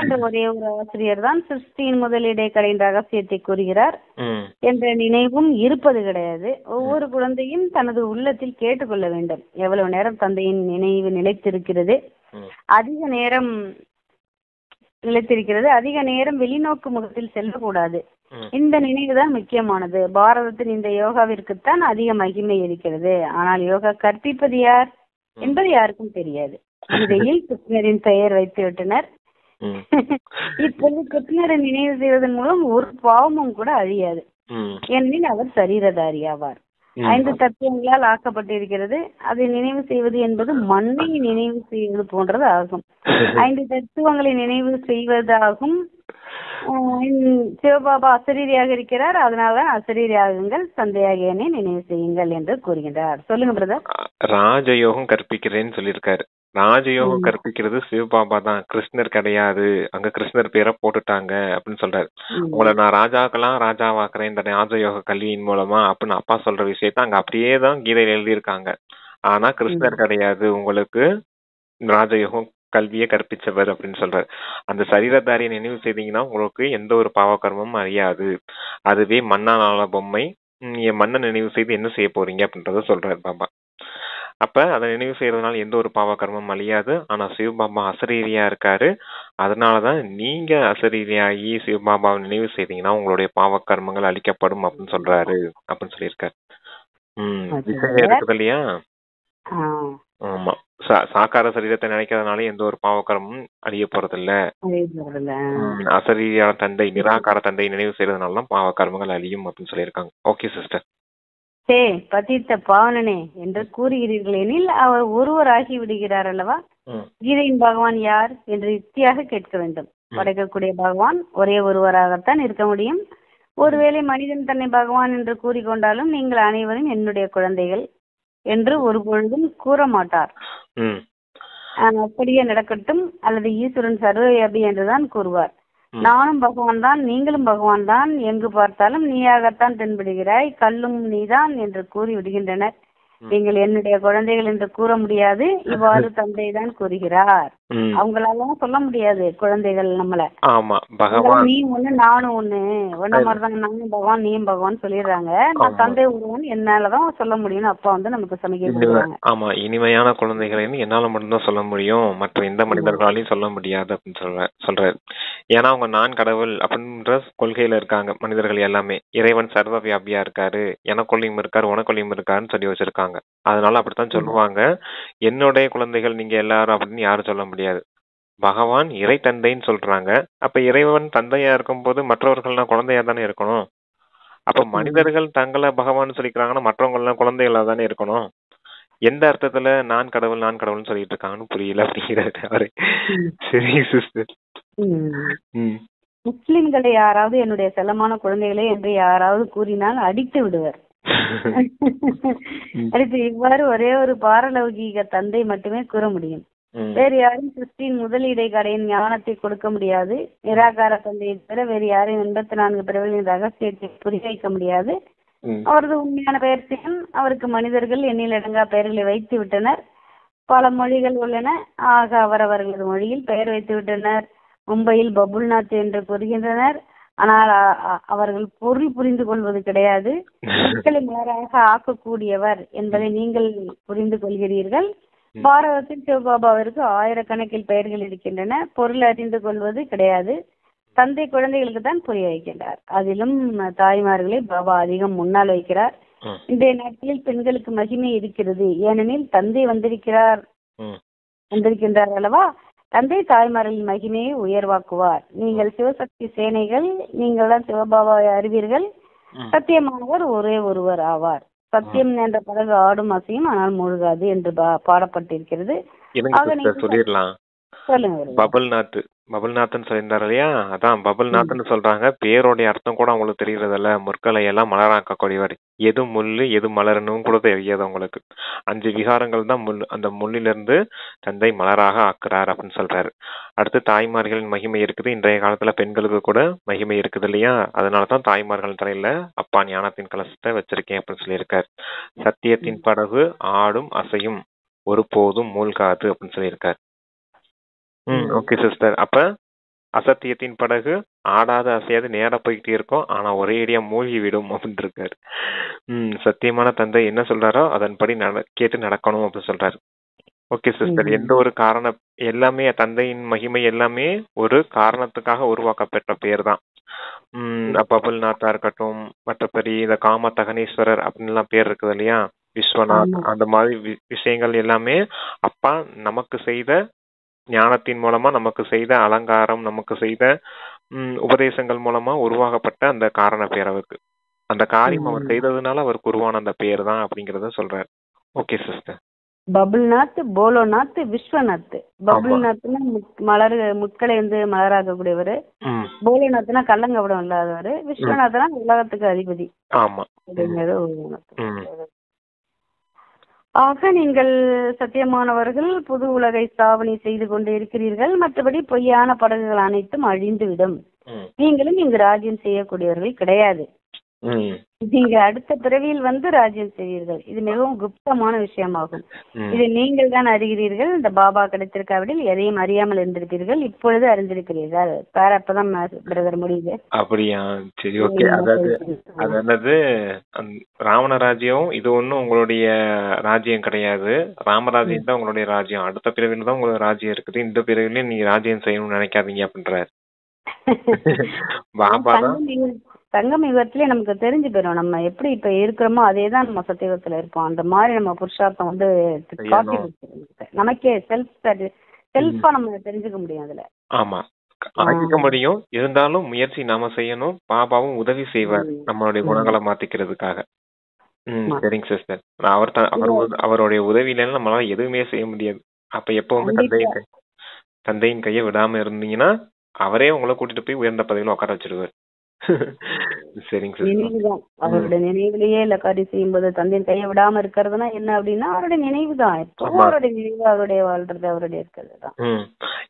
என்ற ஒரே ஒரு ஆசிரியர் தான் சிருஷ்டியின் முதல் இடைக்கடையின் ரகசியத்தை கூறுகிறார் என்ற நினைவும் இருப்பது கிடையாது. ஒவ்வொரு குழந்தையும் தனது உள்ளத்தில் கேட்டுக்கொள்ள வேண்டும், எவ்வளவு நேரம் தந்தையின் நினைவு நிலைத்திருக்கிறது, அதிக நேரம் வெளிநோக்கு முகத்தில் செல்லக்கூடாது. இந்த நினைவுதான் முக்கியமானது. பாரதத்தின் இந்த யோகாவிற்குத்தான் அதிக மகிமை இருக்கிறது. ஆனால் யோகா கற்பிப்பது யார் என்பது யாருக்கும் தெரியாது. இதையில் கிருஷ்ணரின் பெயர் வைத்து விட்டனர். இப்போது கிருஷ்ணரை நினைவு செய்வதன் மூலம் ஒரு பாவமும் கூட அழியாது, ஏனெனில் அவர் சரீரதாரி ஆவார். 5 தத்துவங்களால் ஆக்கப்பட்டிருக்கிறது. அதை நினைவு செய்வது என்பது மண்ணை நினைவு செய்வது போன்றது ஆகும். 5 தத்துவங்களை நினைவு செய்வதாகும். சிவபாபா அசரீரியாக இருக்கிறார், அதனால்தான் அசரீரியாகுங்கள், தந்தையாக என்னை நினைவு செய்யுங்கள் என்று கூறுகின்றார். சொல்லுங்க பிரதர். ராஜயோகம் கற்பிக்கிறேன்னு சொல்லியிருக்காரு. ராஜயோகம் கற்பிக்கிறது சிவபாபா தான், கிருஷ்ணர் கிடையாது. அங்க கிருஷ்ணர் பேரை போட்டுட்டாங்க அப்படின்னு சொல்றாரு. உங்களை நான் ராஜாவாக்குறேன் இந்த ராஜயோக கல்வியின் மூலமா அப்படின்னு அப்பா சொல்ற விஷயத்த அங்க அப்படியே தான் கீதையில எழுதியிருக்காங்க. ஆனா கிருஷ்ணர் கிடையாது, உங்களுக்கு ராஜயோகம் கல்வியை கற்பிச்சவர் அப்படின்னு சொல்றாரு. அந்த சரீரதாரியை நினைவு செய்தீங்கன்னா உங்களுக்கு எந்த ஒரு பாவகர்மமும் அறியாது. அதுவே மண்ணான பொம்மை, மண்ணை நினைவு செய்து என்ன செய்ய போறீங்க அப்படின்றத சொல்றாரு பாபா. அப்ப அதை நினைவு செய்யறதுனால எந்த ஒரு பாவ கர்மம் அழியாது. ஆனா சிவபாபா அசரீரியா இருக்காரு, அதனாலதான் நீங்க அசரீரியாகி சிவபாபாவை நினைவு செய்தீங்கன்னா உங்களுடைய பாவ கர்மங்கள் அழிக்கப்படும் அப்படின்னு சொல்றாரு அப்படின்னு சொல்லியிருக்காரு. விஷயம் இருக்குது இல்லையா. ஆமா, சாக்கார சரீரத்தை நினைக்கிறதுனால எந்த ஒரு பாவக்கரமும் அழிய போறது இல்ல. அசரீரியான தந்தை, நிராகார தந்தை நினைவு செய்யறதுனாலதான் பாவக்கர்மங்கள் அழியும் அப்படின்னு சொல்லியிருக்காங்க. Okay sister. பதித்த பாவனனே என்று கூறுகிறீர்கள் எனில் அவர் ஒருவராகி விடுகிறார் அல்லவா. கீதையின் பகவான் யார் என்று யுக்தியாக கேட்க வேண்டும். படைக்கக்கூடிய பகவான் ஒரே ஒருவராகத்தான் இருக்க முடியும். ஒருவேளை மனிதன் தன்னை பகவான் என்று கூறிக்கொண்டாலும் நீங்கள் அனைவரும் என்னுடைய குழந்தைகள் என்று ஒரு பொழுதும் கூற மாட்டார். அப்படியே நடக்கட்டும், அல்லது ஈஸ்வரன் சர்வவியாபி என்றுதான் கூறுவார். நானும் பகவான் தான், நீங்களும் பகவான் தான், எங்கு பார்த்தாலும் நீயாகத்தான் தென்படுகிறாய், கல்லும் நீதான் என்று கூறி விடுகின்றனர். நீங்கள் என்னுடைய குழந்தைகள் என்று கூற முடியாது, இவ்வாறு தந்தை தான் கூறுகிறார். அவங்களால சொல்ல முடியாது குழந்தைகள் நம்மள. ஆமா, பகவான் நீ ஒண்ணு நானும் ஒண்ணு, ஒன்ன மாதிரிதான் நானும் பகவான் நீயும் பகவான் சொல்லிடுறாங்க. நான் தந்தை ஒருவன் என்னாலதான் சொல்ல முடியும். அப்பா வந்து நமக்கு சமைக்க கொடுக்குறாங்க. ஆமா, இனிமையான குழந்தைகள்னு என்னால மட்டும்தான் சொல்ல முடியும், மற்ற எந்த மனிதர்களாலையும் சொல்ல முடியாது அப்படின்னு சொல்றாரு. ஏன்னா அவங்க நான் கடவுள் அப்படின்ற கொள்கையில இருக்காங்க மனிதர்கள் எல்லாமே. இறைவன் சர்வ வியாபியா இருக்காரு, எனக்குள்ளையும் இருக்காரு உனக்குள்ளையும் இருக்காருன்னு சொல்லி வச்சிருக்காங்க. அதனால அப்படித்தான் சொல்லுவாங்க. என்னுடைய குழந்தைகள் நீங்க எல்லாரும் அப்படின்னு யாரும் சொல்ல முடியாது. பகவான் இறை தந்தைன்னு சொல்றாங்க. அப்ப இறைவன் தந்தையா இருக்கும் போது மற்றவர்கள்லாம் குழந்தையா தானே இருக்கணும். அப்ப மனிதர்கள் தங்களை பகவான் சொல்லிக்கிறாங்கன்னா மற்றவங்க எல்லாம் குழந்தைகளா தானே இருக்கணும். எந்த அர்த்தத்துல நான் கடவுள்னு சொல்லிட்டு இருக்காங்கன்னு புரியல அப்படிங்கிறாரு அவரு. சரி சிஸ்டர். முஸ்லிம்களை யாராவது என்னுடைய செல்லமான குழந்தைகளே என்று யாராவது கூறினால் அடித்து விடுவர். அடுத்து இவ்வாறு ஒரே ஒரு பாரலௌகீக தந்தை மட்டுமே கூற முடியும். வேறு யாரும் கிறிஸ்டின் முதலீடை கடையின் ஞானத்தை கொடுக்க முடியாது. நிராகார தந்தையை தவிர வேறு யாரும் 84 பிறவிகளின் ரகசியத்தை புரிய வைக்க முடியாது. அவரது உண்மையான பெயர்ச்சியும் அவருக்கு மனிதர்கள் எண்ணிலடங்கா பெயர்களை வைத்து விட்டனர். பல மொழிகள் உள்ளன. ஆக அவரவர்களது மொழியில் பெயர் வைத்து விட்டனர். மும்பையில் பபுல்நாத் என்று கூறுகின்றனர். ஆனால் அவர்கள் பொருள் புரிந்து கொள்வது கிடையாது. மக்களை மலராக ஆக்கக்கூடியவர் என்பதை நீங்கள் புரிந்து கொள்கிறீர்கள். பாரதத்தில் சிவபாபாவிற்கு ஆயிரக்கணக்கில் பெயர்கள் இருக்கின்றன. பொருள் அறிந்து கொள்வது கிடையாது. தந்தை குழந்தைகளுக்கு தான் புரிய வைக்கின்றார். அதிலும் தாய்மார்களை பாபா அதிகம் முன்னால் வைக்கிறார். இன்றைய நாட்களில் பெண்களுக்கு மகிமை இருக்கிறது. ஏனெனில் தந்தை வந்திருக்கின்றார் அல்லவா. தந்தை தாய்மார்களின் மகிமையை உயர்வாக்குவார். நீங்கள் சிவசக்தி சேனைகள், நீங்கள் தான் சிவபாபாவை அறிவீர்கள். சத்தியமானவர் ஒரே ஒருவர் ஆவார். சத்தியம் என்ற படகு ஆடும் அசையும் ஆனால் மூழ்காது என்று பாடப்பட்டிருக்கிறது. சொல்லிடலாம். பபுல்நாத்னு சொல்லியிருந்தாரு இல்லையா, அதான் பபுல்நாத்னு சொல்றாங்க. பேரோடைய அர்த்தம் கூட அவங்களுக்கு தெரியறதில்ல. முற்களை எல்லாம் மலராக்கக்கூடியவர். எது முள்ளு எது மலர்னு கூட தெரியாது அவங்களுக்கு. 5 விகாரங்கள் தான் முள். அந்த முள்ளிலிருந்து தந்தை மலராக ஆக்குறார் அப்படின்னு சொல்றாரு. அடுத்து தாய்மார்களின் மகிமை இருக்குது. இன்றைய காலத்துல பெண்களுக்கு கூட மகிமை இருக்குது இல்லையா. அதனாலதான் தாய்மார்கள் தலையில அப்பா ஞானத்தின் கலசத்தை வச்சிருக்கேன் அப்படின்னு சொல்லியிருக்காரு. சத்தியத்தின் படகு ஆடும் அசையும் ஒருபோதும் மூழ்காது அப்படின்னு சொல்லியிருக்காரு. Okay sister. அப்ப அசத்தியத்தின் படகு ஆடாத அசையாது நேரா போய்கிட்டே இருக்கும், ஆனா ஒரே அடியா மூழ்கி விடும் அப்படின்னு இருக்காரு. சத்தியமான தந்தை என்ன சொல்றாரோ அதன்படி கேட்டு நடக்கணும் அப்படின்னு சொல்றாரு. Okay sister. எந்த ஒரு காரணம் எல்லாமே தந்தையின் மகிமை எல்லாமே ஒரு காரணத்துக்காக உருவாக்கப்பட்ட பேர் தான். பபுல்நாத்தா இருக்கட்டும், மற்றபடி இந்த காம தகனீஸ்வரர் அப்படின்னு எல்லாம் பேர் இருக்குது இல்லையா, விஸ்வநாத், அந்த மாதிரி விஷயங்கள் எல்லாமே அப்பா நமக்கு செய்த ஞானத்தின் மூலமா, நமக்கு செய்த அலங்காரம், நமக்கு செய்த உபதேசங்கள் மூலமா உருவாக்கப்பட்ட அந்த காரண பேர் அவருக்கு. அந்த காரியம் அவர் செய்ததுனால அவருக்கு உருவான அந்த பேர் தான் அப்படிங்கறத சொல்றாரு. Okay sister. பபுல்நாத், போலோநாத், விஸ்வநாத். பபுல்நாத்னா மலர் முட்களை வந்து மலராக்கக்கூடியவர். போலோநாத்னா கள்ளங்கபடம் இல்லாதவர். விஸ்வநாத்னா உலகத்துக்கு அதிபதி. ஆமா. ஆக நீங்கள் சத்தியமானவர்கள் புது உலகை ஸ்தாபனை செய்து கொண்டு இருக்கிறீர்கள். மற்றபடி பொய்யான படகுகள் அனைத்தும் அழிந்துவிடும். நீங்களும் இங்கு ராஜ்யம் செய்யக்கூடியவர்கள் கிடையாது. நீங்க அடுத்த பிறவியில் வந்து ராஜ்யம் செய்வீர்கள். இது மிகவும் குப்தமான விஷயமாகும். இதை நீங்கள் தான் அறிகிறீர்கள். இந்த பாபா கிடைத்திருக்காவிடில் எதையும் அறியாமல் இருந்திருப்பீர்கள். இப்பொழுது அறிந்திருக்கிறீர்கள். வேற அப்பதான் பிரதர் முடியுது. அப்படியா? சரி, ஓகே. அதாவது ராவண ராஜ்யம் இது ஒண்ணும் உங்களுடைய ராஜ்யம் கிடையாது. ராமராஜ்யம் தான் உங்களுடைய ராஜ்யம். அடுத்த பிறவில தான் உங்களுக்கு ராஜ்யம் இருக்குது. இந்த பிறவிலையும் நீங்க ராஜ்யம் செய்யணும்னு நினைக்காதீங்க அப்படின்றாரு பாபா தான். சங்கம் யுகத்திலே நமக்கு தெரிஞ்சு போயிடும் நம்ம எப்படி இப்ப இருக்கிறோமோ அதே தான் நம்ம சத்தியுகத்துல இருப்போம். அந்த மாதிரி நம்ம புருஷார்த்தம் வந்து நமக்கே செல்ஃபா நம்ம தெரிஞ்சுக்க முடியும் அதுல. ஆமா, ஆகிக்க முடியும். இருந்தாலும் முயற்சி நாம செய்யணும். பாபாவும் உதவி செய்வார் நம்மளுடைய குணங்களை மாத்திக்கிறதுக்காக. சரிங்க சிஸ்டர். அவருடைய உதவியில நம்மளால எதுவுமே செய்ய முடியாது. அப்ப எப்பவுமே தந்தையின் கையை விடாம இருந்தீங்கன்னா அவரே உங்களை கூட்டிட்டு போய் உயர்ந்த பதவியில உட்கார வச்சிருவார். சரிங்க சிஸ்டர். நினைவுதான். அவருடைய நினைவிலேயே எல்லா காரியம் செய்யும்போது தந்தையின் கையை விடாம இருக்கிறதுனா என்ன அப்படின்னா அவருடைய நினைவு தான். எப்பவும் அவருடைய நினைவு, அவருடைய வாழ்றது, அவருடைய இருக்கிறது தான்.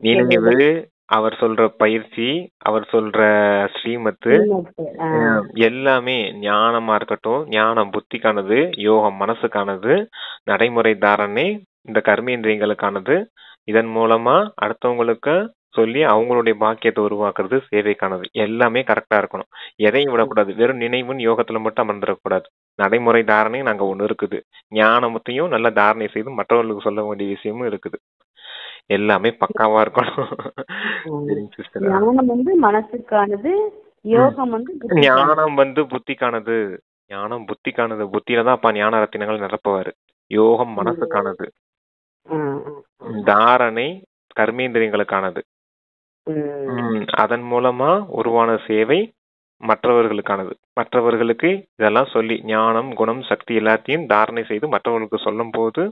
நினைவு, அவர் சொல்ற பயிற்சி, அவர் சொல்ற ஸ்ரீமத்து எல்லாமே ஞானமா இருக்கட்டும், ஞானம் புத்திக்கானது, யோகம் மனசுக்கானது, நடைமுறை தாரணை இந்த கர்மேந்திரியங்களுக்கானது. இதன் மூலமா அடுத்தவங்களுக்கு சொல்லி அவங்களுடைய பாக்கியத்தை உருவாக்குறது சேவைக்கானது. எல்லாமே கரெக்டா இருக்கணும். எதையும் விடக்கூடாது. வெறும் நினைவுன்னு யோகத்துல மட்டும் அமர்ந்துடக்கூடாது. நடைமுறை தாரணை நாங்க ஒண்ணு இருக்குது. ஞானத்தையும் நல்ல தாரணை செய்து மற்றவர்களுக்கு சொல்ல வேண்டிய விஷயமும் இருக்குது. எல்லாமே பக்காவா இருக்கணும். ஞானம் வந்து மனசுக்கானது, யோகம் வந்து ஞானம் வந்து புத்திக்கானது. ஞானம் புத்திக்கானது. புத்தியிலதான் அப்பா ஞான ரத்தினங்கள் நிரப்புவாரு. யோகம் மனசுக்கானது. தாரணை கர்மேந்திரியங்களுக்கானது. அதன் மூலமா உருவான சேவை மற்றவர்களுக்கானது. மற்றவர்களுக்கு இதெல்லாம் சொல்லி ஞானம் குணம் சக்தி எல்லாத்தையும் தாரணை செய்து மற்றவர்களுக்கு சொல்லும் போது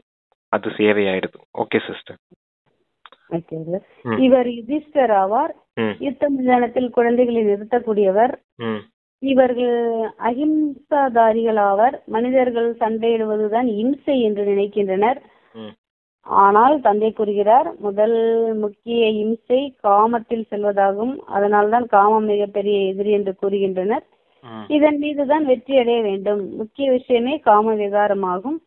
அது சேவை ஆயிடுது. Okay sister. இவர் யுதிஷ்டர் ஆவார். யுத்த மைதானத்தில் குழந்தைகளை நிறுத்தக்கூடியவர். இவர்கள் அஹிம்சாதாரிகள் ஆவர். மனிதர்கள் சண்டையிடுவதுதான் இம்சை என்று நினைக்கின்றனர். ஆனால் தந்தை கூறுகிறார், முதல் முக்கிய இம்சை காமத்தில் செல்வதாகும். அதனால்தான் காமம் மிகப்பெரிய எதிரி என்று கூறுகின்றனர். இதன் மீதுதான் வெற்றி அடைய வேண்டும். முக்கிய விஷயமே காம விகாரமாகும்.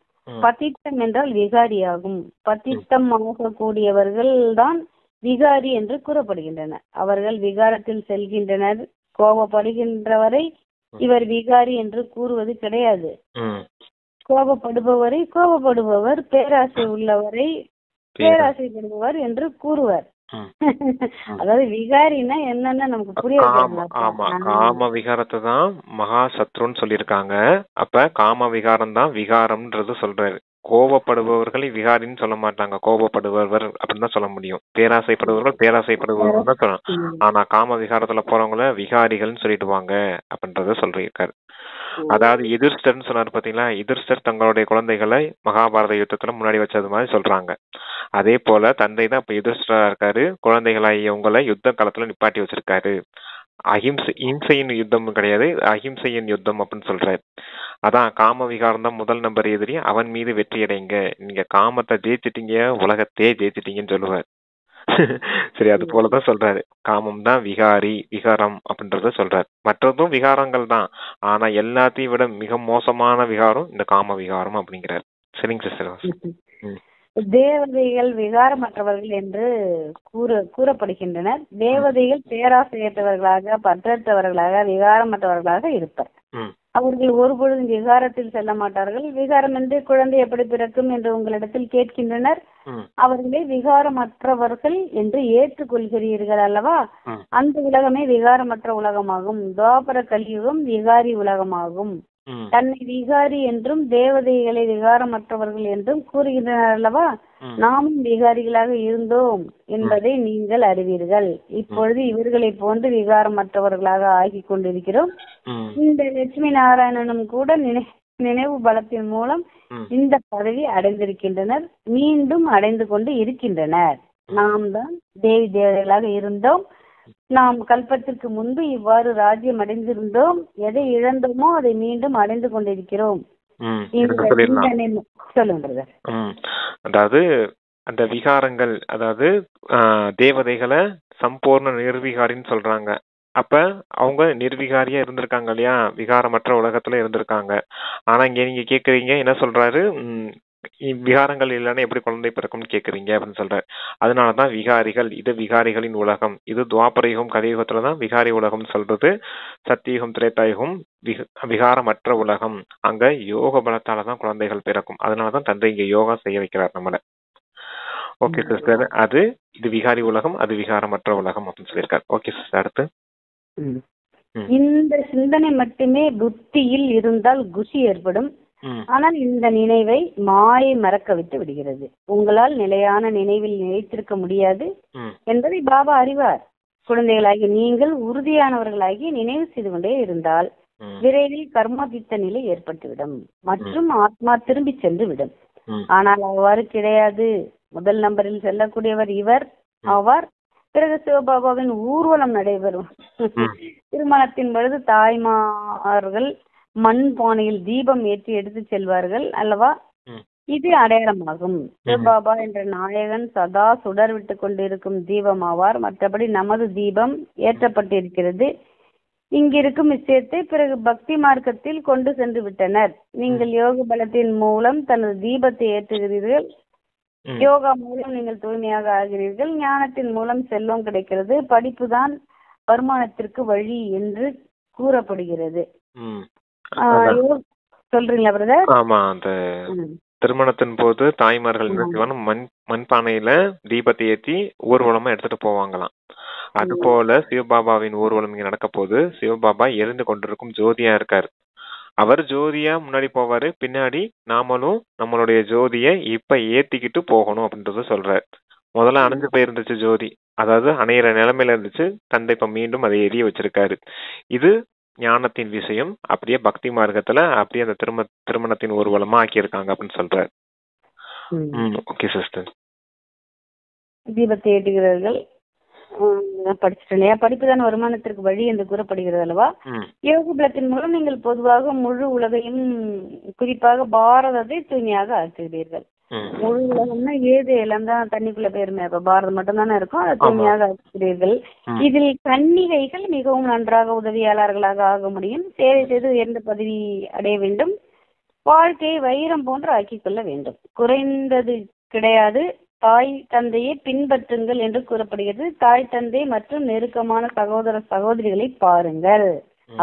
பதித்தம் என்றால் விகாரியாகும். பதித்தம் ஆகக்கூடியவர்கள் தான் விகாரி என்று கூறப்படுகின்றனர். அவர்கள் விகாரத்தில் செல்கின்றனர். கோபப்படுகின்றவரை இவர் விகாரி என்று கூறுவது கிடையாது. கோபப்படுபவரை கோபப்படுபவர், பேராசை உள்ளவரை பேராசைப்படுபவர் என்று கூறுவர். அதாவது விகாரின்னா என்னன்னு நமக்கு புரியாது. ஆமா, காம விகாரத்தை தான் மகா சத்ருன்னு சொல்லியிருக்காங்க. அப்ப காம விகாரம் தான் விகாரம்ன்றது சொல்றாரு. கோபப்படுபவர்களை விகாரின்னு சொல்ல மாட்டாங்க. கோபப்படுபவர் அப்படின்னு தான் சொல்ல முடியும். பேராசைப்படுபவர்கள் பேராசைப்படுபவர்கள் தான் சொல்லலாம். ஆனா காம விகாரத்துல போறவங்கள விகாரிகள்னு சொல்லிடுவாங்க அப்படின்றத சொல்லியிருக்காரு. அதாவது யுதிஷ்டர்னு சொன்னாரு பாத்தீங்களா, யுதிஷ்டர் தங்களுடைய குழந்தைகளை மகாபாரத யுத்தத்துல முன்னாடி வச்சது மாதிரி சொல்றாங்க. அதே போல தந்தை தான் இப்ப யுதிஷ்டரா இருக்காரு. குழந்தைகளாகிய உங்களை யுத்த காலத்துல நிப்பாட்டி வச்சிருக்காரு. இம்சையின் யுத்தம் கிடையாது, அஹிம்சையின் யுத்தம் அப்படின்னு சொல்றாரு. அதான் காம விகாரம் தான் முதல் நம்பர் எதிரி. அவன் மீது வெற்றி அடைங்க. நீங்க காமத்தை ஜெயிச்சிட்டீங்க, உலகத்தையே ஜெயிச்சிட்டீங்கன்னு சொல்லுவார். சரி, அது போலதான் சொல்றாரு. காமம் தான் விகாரி, விகாரம் அப்படின்றத சொல்றாரு. மற்றதும் விகாரங்கள் தான். ஆனா எல்லாத்தையும் விட மிக மோசமான விகாரம் இந்த காம விகாரம் அப்படிங்கிறாரு. சரிங்க சிஸ்டர். தேவதைகள் விகாரமற்றவர்கள் என்று கூறப்படுகின்றனர். தேவதைகள் பேராசையற்றவர்களாக, பற்றற்றவர்களாக, விகாரமற்றவர்களாக இருப்பர். அவர்கள் ஒருபொழுதும் விகாரத்தில் செல்ல மாட்டார்கள். விகாரம் என்று குழந்தை எப்படி பிறக்கும் என்று உங்களிடத்தில் கேட்கின்றனர். அவர்களே விகாரமற்றவர்கள் என்று ஏற்றுக்கொள்கிறீர்கள் அல்லவா? அந்த உலகமே விகாரமற்ற உலகமாகும். துவாபர கலியுகம் விகாரி உலகமாகும். தன்னை விகாரி என்றும் தேவதைகளை விகாரமற்றவர்கள் என்றும் கூறுகின்றனர் அல்லவா? நாமும் விகாரிகளாக இருந்தோம் என்பதை நீங்கள் அறிவீர்கள். இப்பொழுது இவர்களை போன்று விகாரமற்றவர்களாக ஆகி கொண்டிருக்கிறோம். இந்த லட்சுமி நாராயணனும் கூட நினைவு பலத்தின் மூலம் இந்த பதவி அடைந்திருக்கின்றனர். மீண்டும் அடைந்து கொண்டு இருக்கின்றனர். நாம் தான் தேவி தேவதைகளாக இருந்தோம். நாம் கல்பத்திற்கு முன்பு இவ்வாறு ராஜ்யம் அடைந்திருந்தோம். எதை இழந்தோமோ அதை மீண்டும் அடைந்து கொண்டிருக்கிறோம். சொல்லுங்க. அதாவது அந்த விகாரங்கள், அதாவது தேவதைகளை சம்பூர்ண நிர்விகாரின்னு சொல்றாங்க. அப்ப அவங்க நிர்விகாரியா இருந்திருக்காங்க இல்லையா, விகாரமற்ற உலகத்துல இருந்திருக்காங்க. ஆனா இங்க நீங்க கேக்குறீங்க, என்ன சொல்றாரு, விகாரங்கள் இல்லைன்னா எப்படி குழந்தை பிறக்கும்னு கேக்குறீங்க அப்படின்னு சொல்றாரு. அதனாலதான் விகாரிகள், இது விகாரிகளின் உலகம். இது துவாபர யுகம் கலியுகத்துலதான் விகாரி உலகம் சொல்றது. சத்தியுகம் திரேதாயுகம் விகாரமற்ற உலகம். அங்க யோக பலத்தாலதான் குழந்தைகள் பிறக்கும். அதனாலதான் தந்தை இங்க யோகா செய்ய வைக்கிறார் நம்மள. Okay sister. அது இது விகாரி உலகம், அது விகாரமற்ற உலகம் அப்படின்னு சொல்லியிருக்காரு. Okay sister. அடுத்து இந்த சிந்தனை மட்டுமே புத்தியில் இருந்தால் குஷி ஏற்படும். ஆனால் இந்த நினைவை மாயை மறக்க விட்டு விடுகிறது. உங்களால் நிலையான நினைவில் நிலைத்திருக்க முடியாது என்பதை பாபா அறிவார். குழந்தைகளாகி நீங்கள் உறுதியானவர்களாகி நினைவு செய்து கொண்டே இருந்தால் விரைவில் கர்மாதித்த நிலை ஏற்பட்டுவிடும் மற்றும் ஆத்மா திரும்பி சென்று விடும். ஆனால் அவ்வாறு கிடையாது. முதல் நம்பரில் செல்லக்கூடியவர் இவர் ஆவார். பிறகு சிவபாபாவின் ஊர்வலம் நடைபெறும். திருமணத்தின் பொழுது தாய்மார்கள் மண் பானையில் தீபம் ஏற்றி எடுத்து செல்வார்கள் அல்லவா? இது அடையாளமாகும். சிவபாபா என்ற நாயகன் சதா சுடர் விட்டு கொண்டிருக்கும் தீபம் ஆவார். மற்றபடி நமது தீபம் ஏற்றப்பட்டிருக்கிறது. இங்கிருக்கும் விஷயத்தை பிறகு பக்தி மார்க்கத்தில் கொண்டு சென்று விட்டனர். நீங்கள் யோக பலத்தின் மூலம் தனது தீபத்தை ஏற்றுகிறீர்கள். யோகா மூலம் நீங்கள் தூய்மையாக ஆகிறீர்கள். ஞானத்தின் மூலம் செல்வம் கிடைக்கிறது. படிப்புதான் வருமானத்திற்கு வழி என்று கூறப்படுகிறது. சொல்றீங்களா பிரதர்? ஆமா, அந்த திருமணத்தின் போது தாய்மார்கள் என்ன செய்வாங்க, மண்பானையில தீபத்தை ஏற்றி ஊர்வலமா எடுத்துட்டு போவாங்களாம். அது போல சிவபாபாவின் ஊர்வலம் இங்க நடக்க போது சிவபாபா எரிந்து கொண்டிருக்கும் ஜோதியா இருக்காரு. அவர் ஜோதியா முன்னாடி போவாரு, பின்னாடி நாமளும் நம்மளுடைய ஜோதிய இப்ப ஏத்திக்கிட்டு போகணும் அப்படின்றத சொல்றாரு. முதல்ல அணைஞ்சு போயிருந்துச்சு ஜோதி, அதாவது அணையிற நிலைமையில இருந்துச்சு. தந்தை இப்ப மீண்டும் அதை எரிய வச்சிருக்காரு. இது ஞானத்தின் விஷயம். அப்படியே பக்தி மார்க்கத்துல அப்படியே அந்த திருமணத்தின் ஊர்வலமா ஆக்கியிருக்காங்க அப்படின்னு சொல்றாரு. Okay sister. தீபத்தை ஏற்றுகிறார்கள். படிச்சுட்டேன் இல்லையா? படிப்பு தான் வருமானத்திற்கு வழி என்று கூறப்படுகிறது அல்லவா? யோக பலத்தின் மூலம் நீங்கள் பொதுவாக முழு உலகையும், குறிப்பாக பாரதத்தை தூய்மையாக ஆக்குகிறீர்கள். முழு உலகம்னா ஏது எல்லாம் தான் தண்ணிக்குள்ள போயிருமே, இப்ப பாரதம் மட்டும் தானே இருக்கும். அதை தூய்மையாக ஆக்குகிறீர்கள். இதில் கன்னிகைகள் மிகவும் நன்றாக உதவியாளர்களாக ஆக முடியும். சேவை செய்து உயர்ந்த பதவி அடைய வேண்டும். வாழ்க்கையை வைரம் போன்று ஆக்கிக் கொள்ள வேண்டும். குறைந்தது கிடையாது. தாய் தந்தையை பின்பற்றுங்கள் என்று கூறப்படுகிறது. தாய் தந்தை மற்றும் நெருக்கமான சகோதர சகோதரிகளை பாருங்கள்.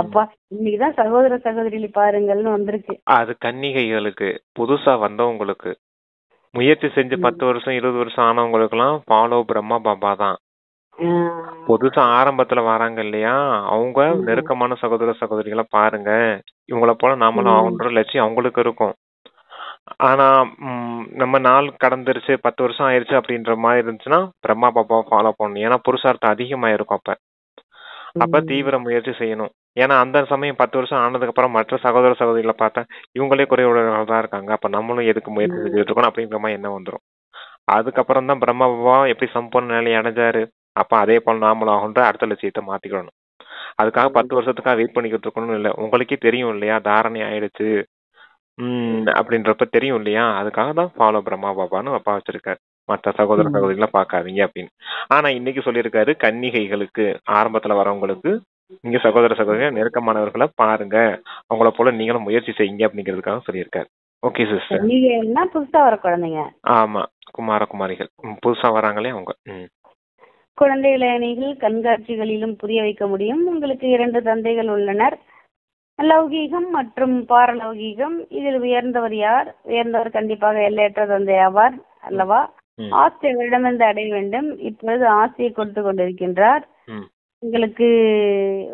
அப்பா, இன்னைக்குதான் சகோதர சகோதரிகளை பாருங்கள்னு வந்திருக்கு. அது கன்னிகைகளுக்கு, புதுசா வந்தவங்களுக்கு, முயற்சி செஞ்சு 10 வருஷம் 20 வருஷம் ஆனவங்களுக்கு எல்லாம் ஃபாலோ பிரம்மா பாபா தான். புதுசா ஆரம்பத்துல வராங்க இல்லையா, அவங்க நெருக்கமான சகோதர சகோதரிகளை பாருங்க. இவங்களை போல நாமளும் ஆகுன்ற லட்சியம் அவங்களுக்கு இருக்கும். ஆனா நம்ம நாள் கடந்துருச்சு, 10 வருஷம் ஆயிருச்சு அப்படின்ற மாதிரி இருந்துச்சுன்னா பிரம்மா பாபாவை ஃபாலோ பண்ணணும். ஏன்னா புருஷார்த்தம் அதிகமாயிருக்கும். அப்ப தீவிர முயற்சி செய்யணும். ஏன்னா அந்த சமயம் 10 வருஷம் ஆனதுக்கு அப்புறம் மற்ற சகோதர சகோதரிகளை பார்த்தா இவங்களே குறைவுள்ளவர்கள் தான் இருக்காங்க, அப்ப நம்மளும் எதுக்கு முயற்சி செஞ்சுட்டு இருக்கணும் அப்படிங்கிற மாதிரி என்ன வந்துடும். அதுக்கப்புறம் தான் பிரம்மா பாபா எப்படி சம்பூர்ண நிலையை அடைஞ்சாரு, அப்ப அதே போல நாமளும் ஆகுன்ற அடுத்த லட்சியத்தை மாத்திக்கணும். அதுக்காக 10 வருஷத்துக்காக வெயிட் பண்ணிக்கிட்டு இருக்கணும்னு இல்லை. உங்களுக்கே தெரியும் இல்லையா, தாரணை ஆயிடுச்சு அப்படின்றப்ப தெரியும் இல்லையா, அதுக்காக தான் ஃபாலோ பிரம்மா பாபான்னு அப்பா வச்சிருக்காரு. மற்ற சகோதர சகோதரிகளை பார்க்காதீங்க அப்படின்னு. ஆனா இன்னைக்கு சொல்லியிருக்காரு, கன்னிகைகளுக்கு, ஆரம்பத்துல வரவங்களுக்கு நீங்க சகோதர சகோதரிகள் நெருக்கமானவர்களை பாருங்க, அவங்கள போல நீங்களும் முயற்சி செய்யுங்க அப்படிங்கிறதுக்காக சொல்லியிருக்காரு. Okay sister. புதுசா வர குழந்தைங்க, ஆமா, குமார குமாரிகள் புதுசா வராங்களே அவங்க. குழந்தைகளை நீங்கள் கண்காட்சிகளிலும் புரிய வைக்க முடியும். உங்களுக்கு 2 தந்தைகள் உள்ளனர், லௌகீகம் மற்றும் பாரலௌகீகம். இதில் உயர்ந்தவர் யார்? உயர்ந்தவர் கண்டிப்பாக எல்லையற்ற தந்தை ஆவார் அல்லவா? ஆஸ்தி அவரிடமிருந்து அடைய வேண்டும். இப்பொழுது ஆஸ்தியை கொடுத்து கொண்டிருக்கின்றார். உங்களுக்கு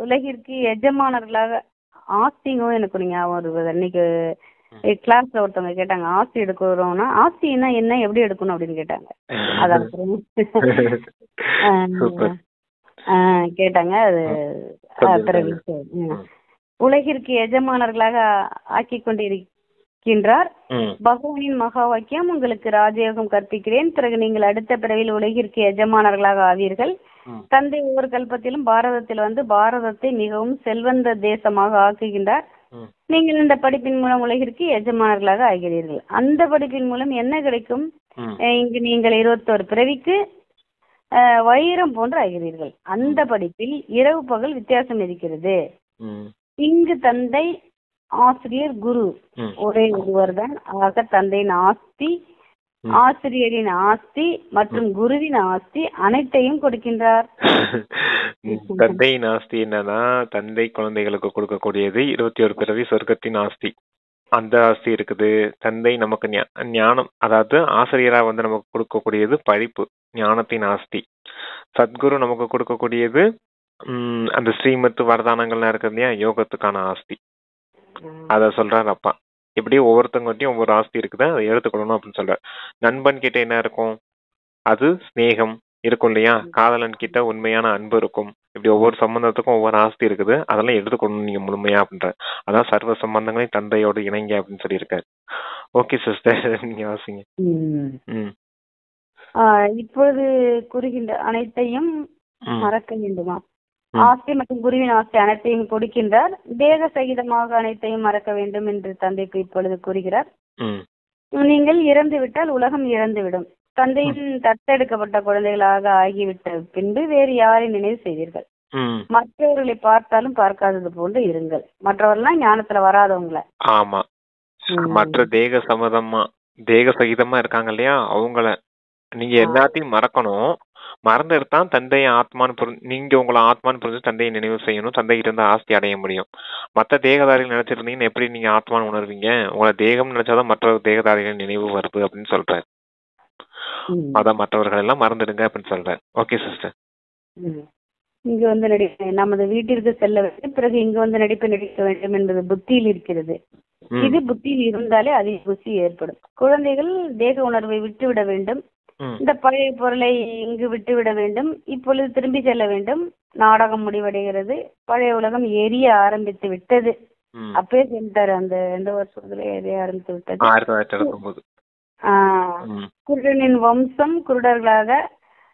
உலகிற்கு எஜமானர்களாக ஆஸ்திங்கும் எனக்கு ஞாபகம் இருக்குது. அன்னைக்கு கிளாஸ்ல ஒருத்தவங்க கேட்டாங்க, ஆஸ்தி எடுக்கிறோம்னா ஆஸ்தின்னா என்ன, எப்படி எடுக்கணும் அப்படின்னு கேட்டாங்க. அதான் கேட்டாங்க. அது பிறகு உலகிற்கு எஜமானர்களாக ஆக்கி கொண்டிருக்கின்றார். பகவானின் மகா வாக்கியம், உங்களுக்கு ராஜயோகம் கற்பிக்கிறேன், பிறகு நீங்கள் அடுத்த பிறவியில் உலகிற்கு எஜமானர்களாக ஆவீர்கள். தந்தை ஒவ்வொரு கல்பத்திலும் பாரதத்தில் வந்து பாரதத்தை மிகவும் செல்வந்த தேசமாக ஆக்குகின்றார். நீங்கள் இந்த படிப்பின் மூலம் உலகிற்கு எஜமானர்களாக ஆகிறீர்கள். அந்த படிப்பின் மூலம் என்ன கிடைக்கும்? இங்கு நீங்கள் 21 பிறவிக்கு வைரம் போன்று ஆகிறீர்கள். அந்த படிப்பில் இரவு பகல் வித்தியாசம் இருக்கிறது. இங்கு தந்தை, ஆசிரியர், குரு ஒரே ஒருவர் தான். ஆக தந்தையின் ஆஸ்தி, ஆசிரியரின் ஆஸ்தி மற்றும் குருவின் ஆஸ்தி அனைத்தையும் கொடுக்கின்றார். தந்தையின் ஆஸ்தி என்னன்னா, தந்தை குழந்தைகளுக்கு கொடுக்கக்கூடியது 21 பிறவி சொர்க்கத்தின் ஆஸ்தி. அந்த ஆஸ்தி இருக்குது. தந்தை நமக்கு ஞானம், அதாவது ஆசிரியரா வந்து நமக்கு கொடுக்கக்கூடியது படிப்பு, ஞானத்தின் ஆஸ்தி. சத்குரு நமக்கு கொடுக்கக்கூடியது அந்த ஸ்ரீமத் வரதானங்கள்லாம் இருக்கு இல்லையா, யோகத்துக்கான ஆஸ்தி. அத சொல்றாரு அப்பா. இப்படி ஒவ்வொருத்தவங்ககிட்டயும் ஒவ்வொரு ஆஸ்தி இருக்குது, அதை எடுத்துக்கணும் அப்படின்னு சொல்றாரு. நண்பன் கிட்ட என்ன இருக்கும்? அது ஸ்நேகம் இருக்கும் இல்லையா, காதலன் கிட்ட உண்மையான அன்பு இருக்கும். இப்படி ஒவ்வொரு சம்பந்தத்துக்கும் ஒவ்வொரு ஆஸ்தி இருக்குது, அதெல்லாம் எடுத்துக்கணும் நீங்க முழுமையா அப்படின்ற. அதான் சர்வ சம்பந்தங்களையும் தந்தையோடு இணைங்க அப்படின்னு சொல்லியிருக்காரு. ஓகே சிஸ்டர், நீங்க வாசிங்க. இப்பொழுது கூறுகின்ற அனைத்தையும் மறக்க வேண்டுமா? ஆஸ்தி மற்றும் குருவின் ஆஸ்தி அனைத்தையும் கொடுக்கின்றார். தேக சகிதமாக அனைத்தையும் மறக்க வேண்டும் என்று தந்தைக்கு இப்பொழுது கூறுகிறார். நீங்கள் இறந்து விட்டால் உலகம் இறந்துவிடும். தந்தையின் தத்தெடுக்கப்பட்ட குழந்தைகளாக ஆகிவிட்ட பின்பு வேறு யாரை நினைவு செய்வீர்கள்? மற்றவர்களை பார்த்தாலும் பார்க்காதது போன்று இருங்கள். மற்றவர்கள்லாம் ஞானத்துல வராதவங்கள. ஆமா, மற்ற தேக சகிதமா இருக்காங்க இல்லையா, அவங்கள நீங்க எல்லாத்தையும் மறக்கணும். மறந்துதான் தந்தையை ஆத்மான்னு நீங்க உங்களை ஆத்மான்னு புரிஞ்சு தந்தையை நினைவு செய்யணும். தந்தைகிட்ட இருந்து ஆஸ்தி அடைய முடியும். மற்ற தேகதாரிகள் நினைச்சிருந்தீங்கன்னா எப்படி நீங்க ஆத்மான்னு உணர்வீங்க? உங்களை தேகம் நினைச்சாதான் மற்ற தேகதாரிகள் நினைவு வருது அப்படின்னு சொல்றாரு. அதான் மற்றவர்கள் எல்லாம் மறந்துடுங்க அப்படின்னு சொல்றாரு. Okay sister. இங்க வந்து நமது வீட்டிற்கு செல்ல வேண்டும், பிறகு இங்க வந்து நடிக்க வேண்டும் என்பது புத்தியில் இருக்கிறது. இது புத்தியில் இருந்தாலே அதிக குசி ஏற்படும். குழந்தைகள் தேக உணர்வை விட்டுவிட வேண்டும். இந்த பழைய பொருளை இங்கு விட்டுவிட வேண்டும். இப்பொழுது திரும்பி செல்ல வேண்டும். நாடகம் முடிவடைகிறது. பழைய உலகம் எரிய ஆரம்பித்து விட்டது. அப்பயே சொல்லிட்டாரு, அந்த 2 வருஷத்துல எரிய ஆரம்பித்து விட்டது. குருடனின் வம்சம் குருடர்களாக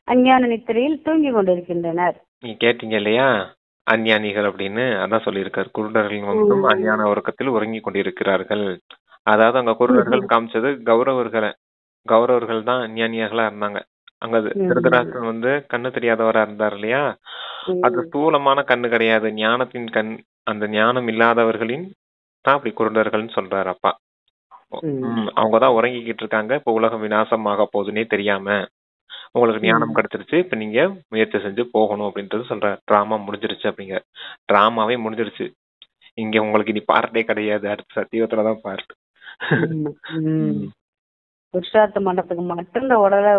அஞ்ஞான நித்திரையில் தூங்கி கொண்டிருக்கின்றனர். நீ கேட்டீங்க இல்லையா அஞ்ஞானிகள் அப்படின்னு, அதான் சொல்லியிருக்காரு. குருடர்களின் வம்சம் அஞ்ஞான உறக்கத்தில் உறங்கி கொண்டிருக்கிறார்கள். அதாவது அங்க குருடர்கள் காமிச்சது கௌரவர்கள் தான் அஞ்ஞானியாகளா இருந்தாங்க. அங்க திருதராஷ்டிரன் வந்து கண்ணு தெரியாதவரா இருந்தார் இல்லையா, அது ஸ்தூலமான கண்ணு கிடையாது, ஞானத்தின் கண். அந்த ஞானம் இல்லாதவர்களின் தான் அப்படி குருடர்கள்னு சொல்றாரு அப்பா. அவங்கதான் உறங்கிக்கிட்டு இருக்காங்க. இப்ப உலகம் விநாசமாக போகுதுன்னே தெரியாம உங்களுக்கு ஞானம் கிடைச்சிருச்சு, இப்ப நீங்க முயற்சி செஞ்சு போகணும் அப்படின்றது சொல்ற. டிராமா முடிஞ்சிருச்சு அப்படிங்க. டிராமாவே முடிஞ்சிருச்சு. இங்க உங்களுக்கு இனி பார்ட்டே கிடையாது. அடுத்த சத்தியத்துலதான் பார்ட். புருஷார்த்த மண்டபத்துக்கு மட்டும் இந்த உடலை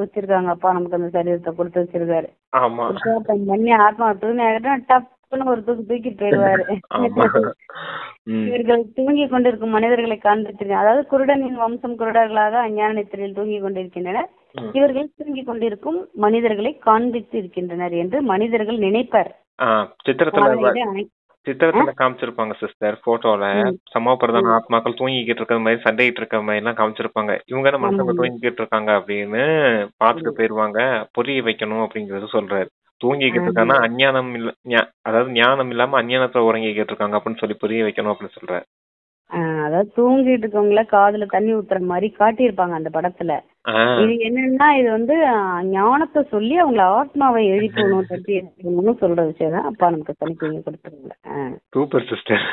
வச்சிருக்காங்க. அப்பா நமக்கு அந்த சரீரத்தை கொடுத்து வச்சிருக்காரு. புருஷார்த்தம் பண்ணி ஆத்மா தூய்மையாக டப்புன்னு ஒரு தூக்கி போயிடுவாரு. இவர்கள் தூங்கி கொண்டிருக்கும் மனிதர்களை காண்பித்திருக்க. அதாவது குருடனின் வம்சம் குருடர்களாக அஞ்ஞான நித்திரையில் தூங்கி கொண்டிருக்கின்றனர். இவர்கள் தூங்கி கொண்டிருக்கும் மனிதர்களை காண்பித்து இருக்கின்றனர் என்று மனிதர்கள் நினைப்பார். சித்திரத்துல காமிச்சிருப்பாங்க சிஸ்டர். போட்டோல சமோபிரதான ஆத்மாக்கள் தூங்கிக்கிட்டு இருக்க மாதிரி சண்டையிட்டு இருக்க மாதிரி எல்லாம் காமிச்சிருப்பாங்க. இவங்க என்ன மனுஷங்க தூங்கிக்கிட்டு இருக்காங்க அப்படின்னு பாத்துட்டு போயிருவாங்க. புரிய வைக்கணும் அப்படிங்கறது சொல்றாரு. தூங்கிக்கிட்டு இருக்காங்கன்னா அஞ்ஞானம் இல்ல, அதாவது ஞானம் இல்லாம அஞ்ஞானத்துல உறங்கிக்கிட்டு இருக்காங்க அப்படின்னு சொல்லி புரிய வைக்கணும் அப்படின்னு சொல்றாரு. அதாவது தூங்கிட்டு இருக்கவங்கள காதுல தண்ணி ஊத்துற மாதிரி காட்டியிருப்பாங்க அந்த படத்துல. இது என்னன்னா, இது வந்து ஞானத்தை சொல்லி அவங்கள ஆத்மாவை எழுப்பணும், தட்டி எழுப்பணும்னு சொல்ற விஷயம் தான் அப்பா நமக்கு தனித்தனி கொடுத்துருங்க. Super sister.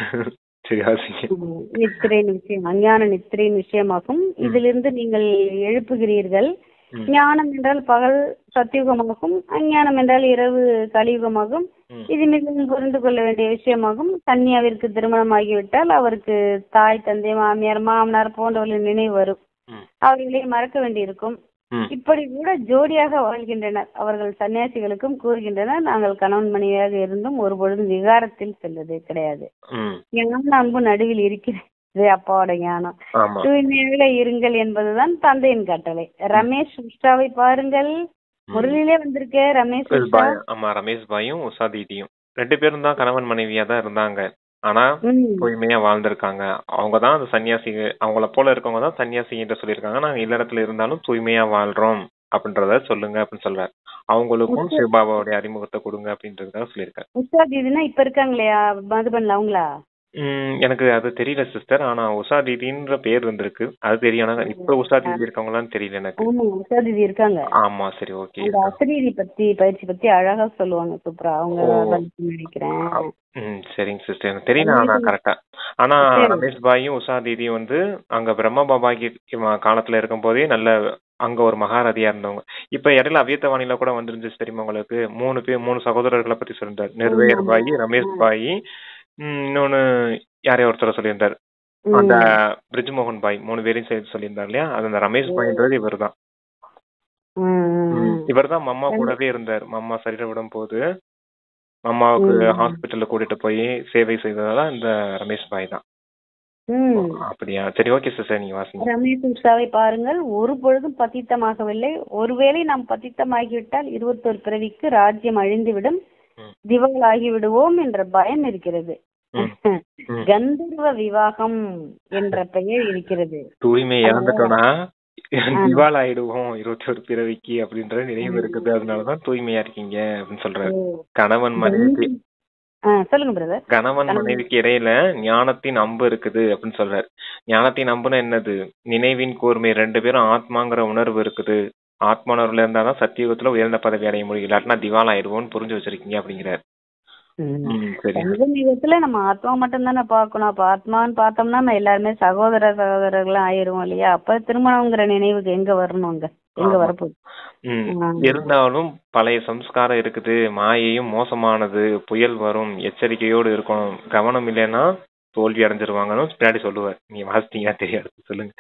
நித்திரையின் விஷயம் அஞ்ஞான நித்திரையின் விஷயமாகும். இதிலிருந்து நீங்கள் எழுப்புகிறீர்கள். ஞானம் என்றால் பகல் சத்தியுகமாகும், அஞ்ஞானம் என்றால் இரவு கலியுகமாகும். இது மிகவும் புரிந்து கொள்ள வேண்டிய விஷயமாகும். கன்னியாவிற்கு திருமணம் ஆகிவிட்டால் அவருக்கு தாய் தந்தை மாமியார் மாமனார் போன்றவர்களின் நினைவு வரும். அவர்களை மறக்க வேண்டியிருக்கும். இப்படி கூட ஜோடியாக வாழ்கின்றனர். அவர்கள் சன்னியாசிகளுக்கும் கூறுகின்றனர், நாங்கள் கணவன் மனைவியாக இருந்தும் ஒரு பொழுதும் விகாரத்தில் செல்வதே கிடையாது. ஞான அன்பு நடுவில் இருக்கிறது. அப்பாவோட ஞானம். தூய்மையாக இருங்கள் என்பதுதான் தந்தையின் கட்டளை. ரமேஷ் உஷாவை பாருங்கள். முரளிலே வந்திருக்க ரமேஷ். ஆமா, ரமேஷ் பாயும் உஷா தீதியும் 2 பேரும் தான் கணவன் மனைவியா தான் இருந்தாங்க. ஆனா தூய்மையா வாழ்ந்திருக்காங்க. அவங்கதான் அந்த சன்னியாசி, அவங்கள போல இருக்கவங்க தான் சன்னியாசி என்று சொல்லியிருக்காங்க. நாங்க இல்லறத்துல இருந்தாலும் தூய்மையா வாழ்றோம் அப்படின்றத சொல்லுங்க அப்படின்னு சொல்றாரு. அவங்களுக்கும் சிவபாபாவுடைய அறிமுகத்தை கொடுங்க அப்படின்றதுக்காக சொல்லியிருக்காரு. உஷா தீதினா இப்ப இருக்காங்க இல்லையா மதுபன்ல, அவங்களா? எனக்கு அது தெரியல சிஸ்டர். ஆனா உஷா தீதின்ற பேர் வந்திருக்கு, அது தெரியும். ஆனா இப்ப உஷா தீதி இருக்காங்களான்னு தெரியல எனக்கு. உஷா தீதி இருக்காங்க. ஆமா, சரி, ஓகே. அசரீரி பயிற்சி பத்தி அழகா சொல்லுவாங்க. சூப்பரா அவங்க நினைக்கிறேன். சரிங்க சிஸ்டர், எனக்கு தெரியல ஆனா கரெக்டா. ஆனா ரமேஷ் பாயும் உஷா தீதியும் வந்து அங்க பிரம்ம பாபாக்கு காலத்துல இருக்கும் போதே நல்ல அங்க ஒரு மகாரதியா இருந்தவங்க. இப்ப இடையில அவ்யத்தவாணியில கூட வந்துருந்துச்சு தெரியுமா உங்களுக்கு? 3 சகோதரர்களை பத்தி சொல்லிருந்தாரு. நிர்வேர் பாயி, ரமேஷ் பாயி, இன்னொன்னு யாரையோ ஒருத்தர சொல்லியிருந்தாரு. அந்த பிரிஜ்மோகன் பாய் 3 பேரையும் சேர்த்து சொல்லியிருந்தாரு இல்லையா? அது அந்த ரமேஷ் பாய்ன்றது இவர் தான். இவர் தான் மம்மா கூடவே இருந்தார். மம்மா சரீரம் விடும் போது மம்மாவுக்கு ஹாஸ்பிட்டல்ல கூட்டிட்டு போய் சேவை செய்ததால இந்த ரமேஷ் பாய் தான். அப்படியா? சரி, ஓகே சிஸ்டர், நீங்க வாசிங்க. ரமேஷ் உஷாவை பாருங்கள். ஒரு பொழுதும் பத்தித்தமாகவில்லை. ஒருவேளை நாம் பத்தித்தமாகிவிட்டால் 21 பிறவிக்கு ராஜ்யம் அழிந்துவிடும், திவால் ஆகிவிடுவோம் என்ற பயம் இருக்கிறது. கந்தர்வ விவாகம் என்ற பெயர் இருக்கிறது. தூய்மை இழந்துட்டோம்னா திவால் ஆயிடுவோம் 21 பிறவிக்கு அப்படின்ற நினைவு இருக்குது, அதனாலதான் தூய்மையா இருக்கீங்க அப்படின்னு சொல்றாரு. கணவன் மனைவிக்கு சொல்லுங்க பிரதர். கணவன் மனைவிக்கு இடையில ஞானத்தின் அம்பு இருக்குது அப்படின்னு சொல்றாரு. ஞானத்தின் அம்புன்னா என்னது? நினைவின் கூர்மை. 2 பேரும் ஆத்மாங்கிற உணர்வு இருக்குது. ஆத்மா உணர்வுல இருந்தாதான் சத்தியுகத்துல உயர்ந்த பதவி அடைய முடியும், இல்லாட்டினா திவால் ஆயிடுவோம்னு புரிஞ்சு வச்சிருக்கீங்க அப்படிங்கிறாரு. யுகத்துல நம்ம ஆத்மா மட்டும் தானே பாக்கணும். அப்ப ஆத்மான்னு பார்த்தோம்னா நம்ம எல்லாருமே சகோதரர்களா ஆயிருவோம் இல்லையா? அப்ப திருமணம்ங்கிற நினைவுக்கு எங்க வரணும், அங்க எங்க வரப்போகுது? இருந்தாலும் பழைய சம்ஸ்காரம் இருக்குது, மாயையும் மோசமானது, புயல் வரும், எச்சரிக்கையோடு இருக்கணும், கவனம் இல்லைன்னா தோல்வி அடைஞ்சிருவாங்கன்னு பின்னாடி சொல்லுவார். நீங்க வாசித்தீங்கன்னா தெரியாது, சொல்லுங்க.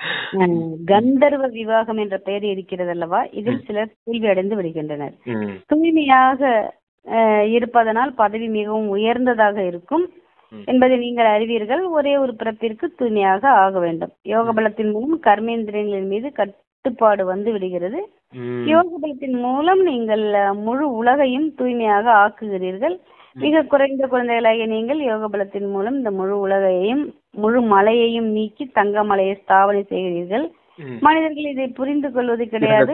கந்தர்வ விவாகம் என்ற பெயர் இருக்கிறது அல்லவா, இதில் சிலர் தோல்வி அடைந்து விடுகின்றனர். தூய்மையாக இருப்பதனால் பதவி மிகவும் உயர்ந்ததாக இருக்கும் என்பதை நீங்கள் அறிவீர்கள். ஒரே ஒரு பிறப்பிற்கு தூய்மையாக ஆக வேண்டும். யோக பலத்தின் மூலம் கர்மேந்திரியங்களின் மீது கட்டுப்பாடு வந்து விடுகிறது. யோக பலத்தின் மூலம் நீங்கள் முழு உலகையும் தூய்மையாக ஆக்குகிறீர்கள். மிக குறைந்த குழந்தைகளாகிய நீங்கள் யோக பலத்தின் மூலம் இந்த முழு உலகையும் முழு மலையையும் நீக்கி தங்க மலையை ஸ்தாபனை செய்கிறீர்கள். மனிதர்கள் இதை புரிந்து கொள்வது கிடையாது.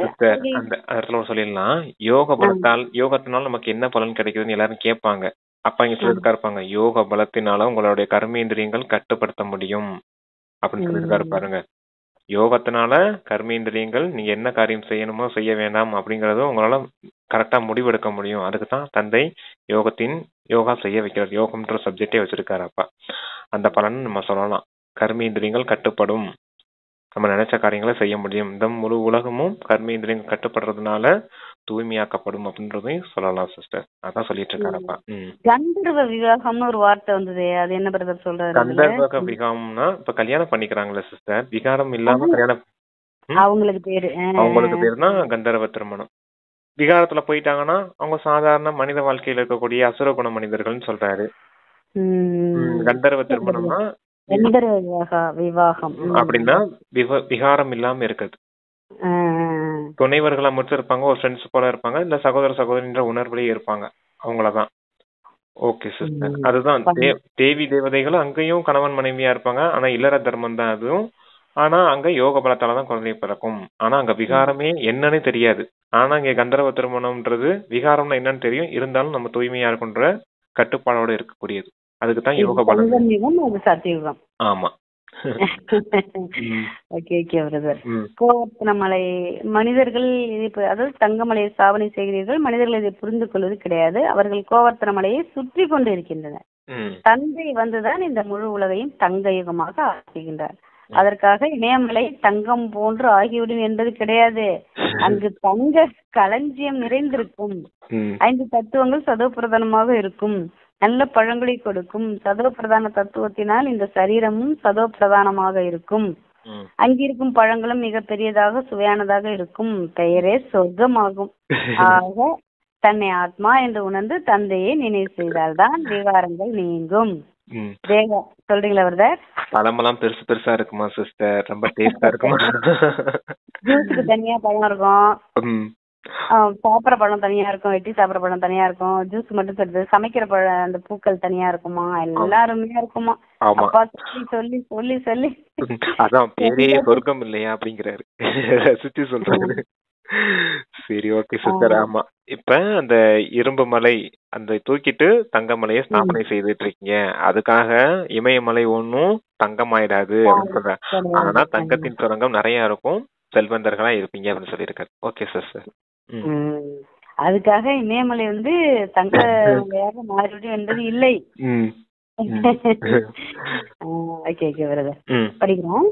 அந்த இடத்துல சொல்லிடலாம், யோக பலத்தால் யோகத்தினால நமக்கு என்ன பலன் கிடைக்குதுன்னு எல்லாரும் கேட்பாங்க. அப்ப இங்க சொல்லிருக்கா இருப்பாங்க, யோக பலத்தினால உங்களுடைய கர்மேந்திரியங்கள் கட்டுப்படுத்த முடியும் அப்படின்னு சொல்லிருக்கா இருப்பாருங்க. யோகத்தினால கர்மேந்திரியங்கள் நீங்க என்ன காரியம் செய்யணுமோ செய்ய வேண்டாம் அப்படிங்கறத உங்களால கரெக்டா முடிவெடுக்க முடியும். அதுக்குதான் தந்தை யோகா செய்ய வைக்கிறார். யோகம்ன்ற சப்ஜெக்டே வச்சிருக்காரு. அப்ப அந்த பலன் நம்ம சொல்லலாம், கர்மேந்திரியங்கள் கட்டுப்படும், நம்ம நினைச்ச காரியங்களை செய்ய முடியும். இந்த முழு உலகமும் கர்மேந்திரியங்கள் கட்டுப்படுறதுனால தூய்மையாக்கப்படும் அப்படின்றதையும் சொல்லலாம் சிஸ்டர். அதான் சொல்லிட்டு இருக்காருப்பா. கந்தர்வ விவாகம்னு ஒரு வார்த்தை வந்தது, அது என்ன பிரதர் சொல்றாரு? கந்தர்வ விகாரம்னா இப்ப கல்யாணம் பண்ணிக்கிறாங்களே சிஸ்டர், விகாரம் இல்லாம கல்யாணம், அவங்களுக்கு பேருனா கந்தர்வ திருமணம். விகாரத்துல போயிட்டாங்கன்னா அவங்க சாதாரண மனித வாழ்க்கையில இருக்கக்கூடிய அசுர குண மனிதர்கள்னு சொல்றாரு. கந்தர்வ திருமணம்னா விவாகம் அப்படின்னா விகாரம் இல்லாம இருக்குது. துணைவர்களா மட்டும் இருப்பாங்க, ஒரு ஃப்ரெண்ட்ஸ் போல இருப்பாங்க, இல்ல சகோதர சகோதரின்ற உணர்வுலயே இருப்பாங்க, அவங்களதான். Okay sister. அதுதான் தேவி தேவதைகளும் அங்கேயும் கணவன் மனைவியா இருப்பாங்க. ஆனா இல்லற தர்மம் தான் அதுவும். ஆனா அங்க யோக பலத்தாலதான் குழந்தை பிறக்கும். ஆனா அங்க விகாரமே என்னன்னு தெரியாது. ஆனா இங்க கந்தர்வ திருமணம்ன்றது விகாரம்னா என்னன்னு தெரியும், இருந்தாலும் நம்ம தூய்மையா இருக்குன்ற கட்டுப்பாடோட இருக்கக்கூடியது. அதுக்குதான் யோக பலம். சத்தியுகம். ஆமா. கோவர்த்தனமலை மனிதர்கள் அதாவது தங்கமலையை ஸ்தாபனை செய்கிறீர்கள். மனிதர்கள் இதை புரிந்து கொள்வது கிடையாது. அவர்கள் கோவர்த்தனமலையை சுற்றி கொண்டு இருக்கின்றனர். தந்தை வந்துதான் இந்த முழு உலகையும் தங்க யுகமாக ஆக்குகின்றார். அதற்காக இமயமலை தங்கம் போன்று ஆகிவிடும் என்பது கிடையாது. அங்கு தங்க களஞ்சியம் நிறைந்திருக்கும். 5 தத்துவங்கள் சதோபிரதானமாக இருக்கும். நல்ல பழங்களை கொடுக்கும். சதோபிரதான தத்துவத்தினால் இந்த சரீரமும் சதோபிரதானமாக இருக்கும். அங்கிருக்கும் பழங்களும் மிக பெரியதாக சுவையானதாக இருக்கும். பெயரே சொர்க்கமாகும். ஆக தன்னை ஆத்மா என்று உணர்ந்து தந்தையை நினைவு செய்தால்தான் விகாரங்கள் நீங்கும். சொல்றீங்களா பிரதர்? பழமெல்லாம் பெருசு பெருசா இருக்குமா சிஸ்டர்? ரொம்ப டேஸ்டா இருக்குமா? ஜூஸுக்கு தனியா பழம் இருக்கும், சாப்பிட்ற பழம் தனியா இருக்கும், வெட்டி சாப்பிட்ற பழம் தனியா இருக்கும், ஜூஸ் மட்டும் சொல்றது, சமைக்கிற பழம் அந்த பூக்கள் தனியா இருக்குமா, எல்லாருமே இருக்குமா. அப்பா சொல்லி சொல்லி சொல்லி அதான் பெரிய சொர்க்கம் இல்லையா அப்படிங்கிறாரு, ரசிச்சு சொல்றாரு. சரி, ஓகே சிஸ்டர். ஆமா, இப்ப அந்த இரும்பு மலை அந்த தூக்கிட்டு தங்கமலையை ஸ்தாபனை செய்துட்டு இருக்கீங்க. அதுக்காக இமயமலை ஒன்னும் தங்கமாயிடாது அப்படின்னு சொல்றேன். ஆனா தங்கத்தின் சுரங்கம் நிறைய இருக்கும், செல்வந்தர்களா இருப்பீங்க அப்படின்னு சொல்லியிருக்காரு. Okay sister. அதுக்காக இமயமலை தங்க மலையாக மாறிவிடும் என்பது இல்லை. படிக்கிறோம்.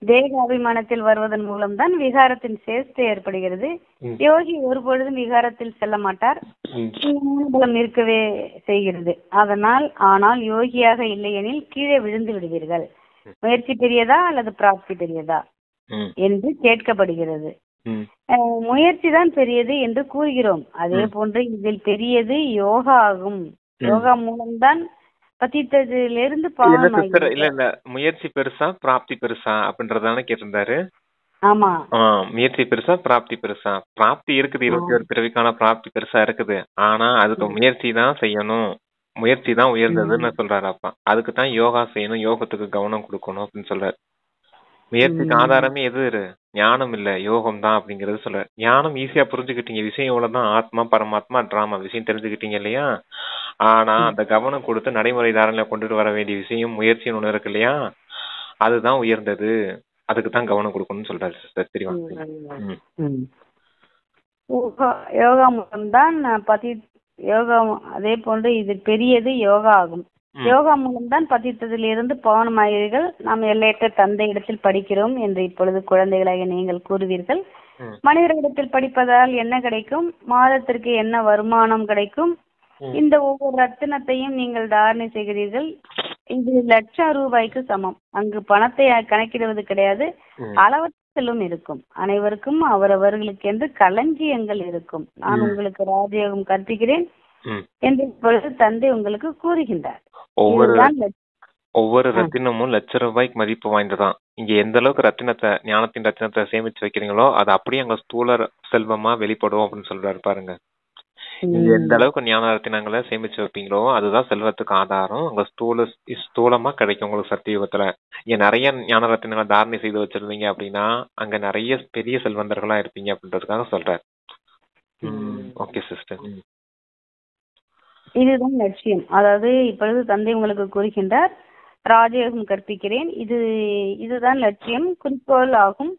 தேக அபிமானத்தில் வருவதன் மூலம் தான் விகாரத்தின் சேஷ்டை ஏற்படுகிறது. யோகி ஒரு பொழுதும் விகாரத்தில் செல்ல மாட்டார், பலம் இருக்கவே செய்கிறது. ஆனால் யோகியாக இல்லையெனில் கீழே விழுந்து விடுவீர்கள். முயற்சி பெரியதா அல்லது பிராப்தி பெரியதா என்று கேட்கப்படுகிறது. முயற்சி தான் பெரியது என்று கூறுகிறோம். அதே போன்று இதில் பெரியது யோகா ஆகும். யோகா மூலம்தான் பத்தித்ததிலிருந்து இல்ல முயற்சி பெருசா பிராப்தி பெருசா அப்படின்றதான கேட்டிருந்தாரு. ஆமா, முயற்சி பெருசா பிராப்தி பெருசா? பிராப்தி இருக்குது, 21 பிறவிக்கான பிராப்தி பெருசா இருக்குது. ஆனா அதுக்கு முயற்சி தான் செய்யணும், முயற்சி தான் உயர்ந்ததுன்னு சொல்றாரு. அப்பா அதுக்கு தான் யோகா செய்யணும், யோகத்துக்கு கவனம் கொடுக்கணும் அப்படின்னு சொல்றாரு. முயற்சிக்கு ஆதாரமே எது? ஞானம் இல்ல, யோகம் தான் அப்படிங்கறது சொல்ல. ஞானம் ஈஸியா புரிஞ்சுக்கிட்டீங்க, விஷயம் இவ்வளவுதான், ஆத்மா பரமாத்மா டிராமா விஷயம் தெரிஞ்சுக்கிட்டீங்க இல்லையா? ஆனா அந்த கவனம் கொடுத்து நடைமுறை தாரணையில கொண்டுட்டு வர வேண்டிய விஷயம் முயற்சின்னு ஒண்ணு இருக்கு இல்லையா? அதுதான் உயர்ந்தது, அதுக்கு தான் கவனம் கொடுக்கணும்னு சொல்றாரு சிஸ்டர். தெரியுமா? யோகா மூலம்தான் யோகா, அதே போன்று இது பெரியது யோகா ஆகும். யோகா மூலம்தான் பதித்ததிலிருந்து பவனமாகிறீர்கள். நாம் எல்லையற்ற தந்தை இடத்தில் படிக்கிறோம் என்று இப்பொழுது குழந்தைகளாக நீங்கள் கூறுவீர்கள். மனிதர்களிடத்தில் படிப்பதால் என்ன கிடைக்கும்? மாதத்திற்கு என்ன வருமானம் கிடைக்கும்? இந்த ஒவ்வொரு ரத்தினத்தையும் நீங்கள் தாரணை செய்கிறீர்கள். இது லட்சம் ரூபாய்க்கு சமம். அங்கு பணத்தை கணக்கிடுவது கிடையாது, அளவற்ற செல்வம் இருக்கும். அனைவருக்கும் அவரவர்களுக்கு என்று களஞ்சியங்கள் இருக்கும். நான் உங்களுக்கு ராஜயோகம் கற்பிக்கிறேன் என்று இப்பொழுது தந்தை உங்களுக்கு கூறுகின்றார். ஒவ்வொரு ரத்தினமும் லட்சம் ரூபாய்க்கு மதிப்பு வாய்ந்ததான். இங்க எந்த அளவுக்கு ரத்தினத்தை, ஞானத்தின் ரத்தினத்தை சேமிச்சு வைக்கிறீங்களோ அது அப்படியே அங்க ஸ்தூல செல்வமா வெளிப்படும் அப்படின்னு சொல்றாரு பாருங்க. இங்க எந்த அளவுக்கு ஞான ரத்தினங்களை சேமிச்சு வைப்பீங்களோ அதுதான் செல்வத்துக்கு ஆதாரம். அங்க ஸ்தூலமா கிடைக்கும் உங்களுக்கு சத்தியுகத்துல. இங்க நிறைய ஞான ரத்தினங்களை தாரணை செய்து வச்சிருந்தீங்க அப்படின்னா அங்க நிறைய பெரிய செல்வந்தர்களா இருப்பீங்க அப்படின்றதுக்காக சொல்றாரு. Okay sister. இதுதான் லட்சியம். அதாவது இப்பொழுது தந்தை உங்களுக்கு கூறுகின்றார், ராஜயோகம் கற்பிக்கிறேன், இதுதான் லட்சியம், குறிக்கோள் ஆகும்.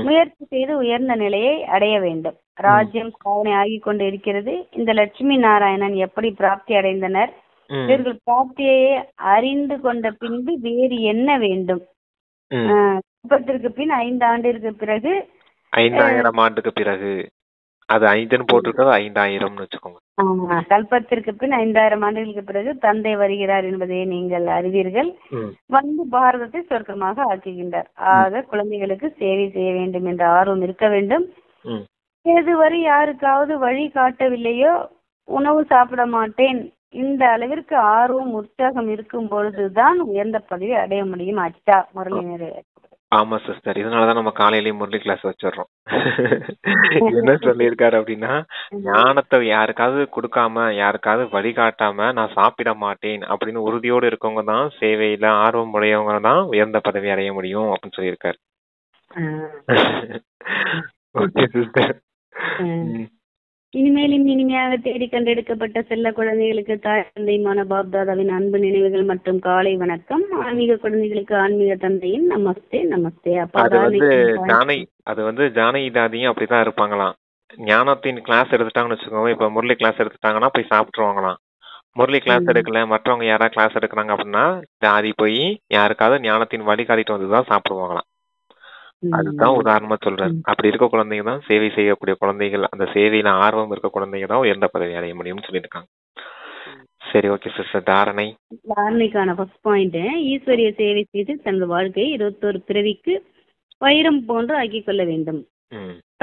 முயற்சி செய்து உயர்ந்த நிலையை அடைய வேண்டும். ராஜ்யம் சாதனை ஆகி கொண்டு இருக்கிறது. இந்த லட்சுமி நாராயணன் எப்படி பிராப்தி அடைந்தனர்? இவர்கள் பிராப்தியை அறிந்து கொண்ட பின்பு வேறு என்ன வேண்டும்? கல்பத்திற்கு பின் 5 ஆண்டிற்கு பிறகு, 5000 ஆண்டுக்கு பிறகு, அது 5ன்னு போட்டிருக்கிறது 5000ன்னு வச்சுக்கோங்க. கல்பத்திற்கு பின் 5000 ஆண்டுகளுக்கு பிறகு தந்தை வருகிறார் என்பதை நீங்கள் அறிவீர்கள். வந்து பாரதத்தை சொர்க்கமாக ஆக்குகின்றார். ஆக குழந்தைகளுக்கு சேவை செய்ய வேண்டும் என்ற ஆர்வம் இருக்க வேண்டும். எதுவரை யாருக்காவது வழி காட்டவில்லையோ உணவு சாப்பிட மாட்டேன், இந்த அளவிற்கு ஆர்வம் உற்சாகம் இருக்கும் பொழுதுதான் உயர்ந்த பதவி அடைய முடியும். அச்சா முரளி நிறைய. ஆமா சிஸ்டர், இதனாலதான் நம்ம காலையிலேயே முரளி கிளாஸ் வச்சிடறோம். என்ன சொல்லியிருக்காரு அப்படின்னா, ஞானத்தை யாருக்காவது கொடுக்காம, யாருக்காவது வழிகாட்டாம நான் சாப்பிட மாட்டேன் அப்படின்னு உறுதியோடு இருக்கவங்க தான், சேவையில ஆர்வம் உடையவங்க தான் உயர்ந்த பதவி அடைய முடியும் அப்படின்னு சொல்லியிருக்காரு. Okay sister. இனிமேலும் இனிமையாக தேடி கண்டெடுக்கப்பட்ட செல்ல குழந்தைகளுக்கு தாய் தந்தையுமான பாப்தாதாவின் அன்பு நினைவுகள் மற்றும் காலை வணக்கம். ஆன்மீக குழந்தைகளுக்கு ஆன்மீக தந்தையின் நமஸ்தே நமஸ்தே. அது வந்து ஜானகி தாதியும் அப்படிதான் இருப்பாங்களாம். ஞானத்தின் கிளாஸ் எடுத்துட்டாங்கன்னு வச்சுக்கோங்க. இப்ப முரளி கிளாஸ் எடுத்துட்டாங்கன்னா போய் சாப்பிட்டுருவாங்களாம். முரளி கிளாஸ் எடுக்கல, மற்றவங்க யாராவது கிளாஸ் எடுக்கிறாங்க அப்படின்னா தாதி போய் யாருக்காவது ஞானத்தின் வழிகாட்டிட்டு வந்துதான் சாப்பிடுவாங்களாம். அதுதான் உதாரணமா சொல்றேன். அப்படி இருக்க குழந்தைங்க தான் சேவை செய்யக்கூடிய குழந்தைகள், அந்த சேவையில ஆர்வம் இருக்க குழந்தைங்க தான் உயர்ந்த பதவி அடைய முடியும்னு சொல்லியிருக்காங்க. சரி, ஓகே சிஸ்டர். தாரணைக்கான ஃபர்ஸ்ட் பாயிண்ட், ஈஸ்வரிய சேவை செய்து தனது வாழ்க்கையை 21 பிறவிக்கு வைரம் போன்று ஆக்கிக் கொள்ள வேண்டும்.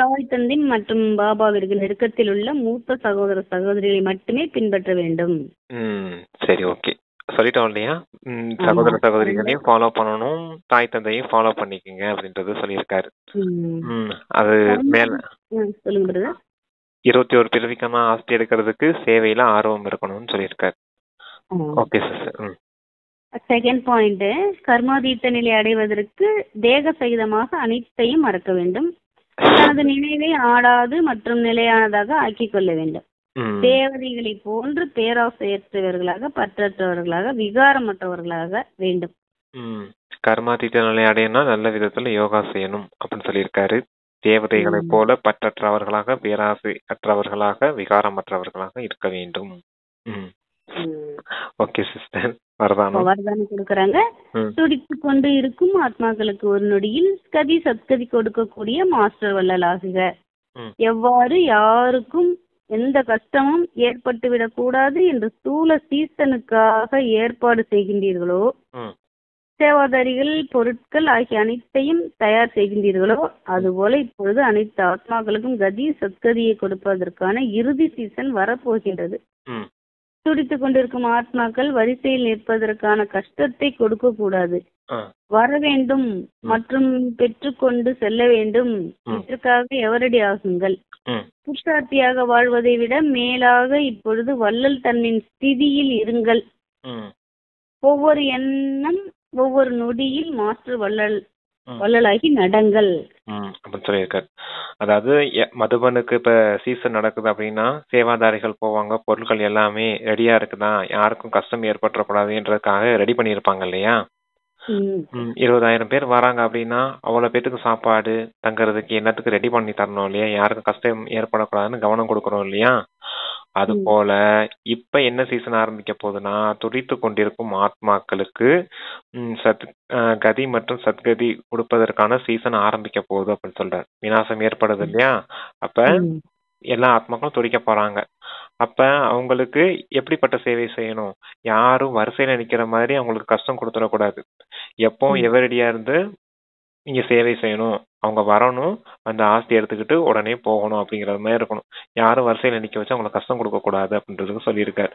தாய் தந்தை மற்றும் பாபாவிற்கு நெருக்கத்தில் உள்ள மூத்த சகோதர சகோதரிகளை மட்டுமே பின்பற்ற வேண்டும். சரி, ஓகே. சொல்லிட்டோம் இல்லையா? சகோதர சகோதரிகளையும் ஃபாலோ பண்ணணும், தாய் தந்தையும் ஃபாலோ பண்ணிக்கங்க அப்படின்றது சொல்லியிருக்காரு. அது மேல 21 பிறவிக்கான ஆஸ்தி எடுக்கிறதுக்கு சேவையில ஆர்வம் இருக்கணும்னு சொல்லியிருக்காரு. Okay sister. செகண்ட் பாயிண்ட், கர்மாதீத்த நிலை அடைவதற்கு தேக சகிதமாக அனைத்தையும் மறக்க வேண்டும். தனது நினைவை ஆடாது மற்றும் நிலையானதாக ஆக்கிக் கொள்ள வேண்டும். தேவதைகளை போன்று பேராசையற்றவர்களாக, பற்றற்றவர்களாக, விகாரமற்றவர்களாக வேண்டும். கர்மாதீத்த நிலை அடையனா நல்ல விதத்துல யோகா செய்யணும் அப்படின்னு சொல்லியிருக்காரு. தேவதைகளை போல பற்றற்றவர்களாக, பேராசை அற்றவர்களாக, விகாரமற்றவர்களாக இருக்க வேண்டும். Okay sister. வரதானம் கொடுக்கறாங்க. துடித்து கொண்டு இருக்கும் ஆத்மாக்களுக்கு ஒரு நொடியில் கதி சத்கதி கொடுக்கக்கூடிய மாஸ்டர் வள்ளலாகுக. எவ்வாறு யாருக்கும் எந்த கஷ்டமும் ஏற்பட்டு விடக்கூடாது என்று ஸ்தூல சீசனுக்காக ஏற்பாடு செய்கின்றீர்களோ, சேவாதாரிகள், பொருட்கள் ஆகிய அனைத்தையும் தயார் செய்கின்றீர்களோ, அதுபோல இப்பொழுது அனைத்து ஆத்மாக்களுக்கும் கதி சத்கதியை கொடுப்பதற்கான இறுதி சீசன் வரப்போகின்றது. துடித்து கொண்டிருக்கும் ஆத்மாக்கள் வரிசையில் நிற்பதற்கான கஷ்டத்தை கொடுக்க கூடாது, வர வேண்டும் மற்றும் பெற்றுக்கொண்டு செல்ல வேண்டும். இதற்காக எவரடி ஆகுங்கள். புருஷார்த்தியாக வாழ்வதை விட மேலாக இப்பொழுது வள்ளல் தன்னின் ஸ்திதியில் இருங்கள். ஒவ்வொரு எண்ணம், ஒவ்வொரு நொடியில் மாஸ்டர் வள்ளல் வள்ளலாகி நடங்கள் அப்படின்னு சொல்லியிருக்காரு. அதாவது மதுபனுக்கு இப்ப சீசன் நடக்குது அப்படின்னா சேவாதாரிகள் போவாங்க, பொருட்கள் எல்லாமே ரெடியா இருக்குதான், யாருக்கும் கஷ்டம் ஏற்பட்டுறக்கூடாதுன்றதுக்காக ரெடி பண்ணியிருப்பாங்க இல்லையா. 20,000 பேர் வராங்க அப்படின்னா அவ்வளவு பேத்துக்கு சாப்பாடு தங்கறதுக்கு என்னத்துக்கு ரெடி பண்ணி தரணும் இல்லையா, யாருக்கும் கஷ்டம் ஏற்படக்கூடாதுன்னு கவனம் கொடுக்கறோம் இல்லையா. அது போல இப்ப என்ன சீசன் ஆரம்பிக்க போகுதுன்னா துடித்து கொண்டிருக்கும் ஆத்மாக்களுக்கு கதி மற்றும் சத்கதி கொடுப்பதற்கான சீசன் ஆரம்பிக்க போகுது அப்படின்னு சொல்றாரு. விநாசம் ஏற்படுது இல்லையா, அப்ப எல்லா ஆத்மாக்களும் துடிக்க போறாங்க. அப்ப அவங்களுக்கு எப்படிப்பட்ட சேவை செய்யணும், யாரும் வரிசையில நிக்கிற மாதிரி அவங்களுக்கு கஷ்டம் கொடுத்துடக்கூடாது. எப்போ எவரடியா இருந்து இங்க சேவை செய்யணும், அவங்க வரணும், அந்த ஆஸ்தி எடுத்துக்கிட்டு உடனே போகணும் அப்படிங்கறது மாதிரி இருக்கணும். யாரும் வரிசையில நிக்க வச்சு அவங்களுக்கு கஷ்டம் கொடுக்க கூடாது அப்படின்றதுக்கு சொல்லியிருக்காரு.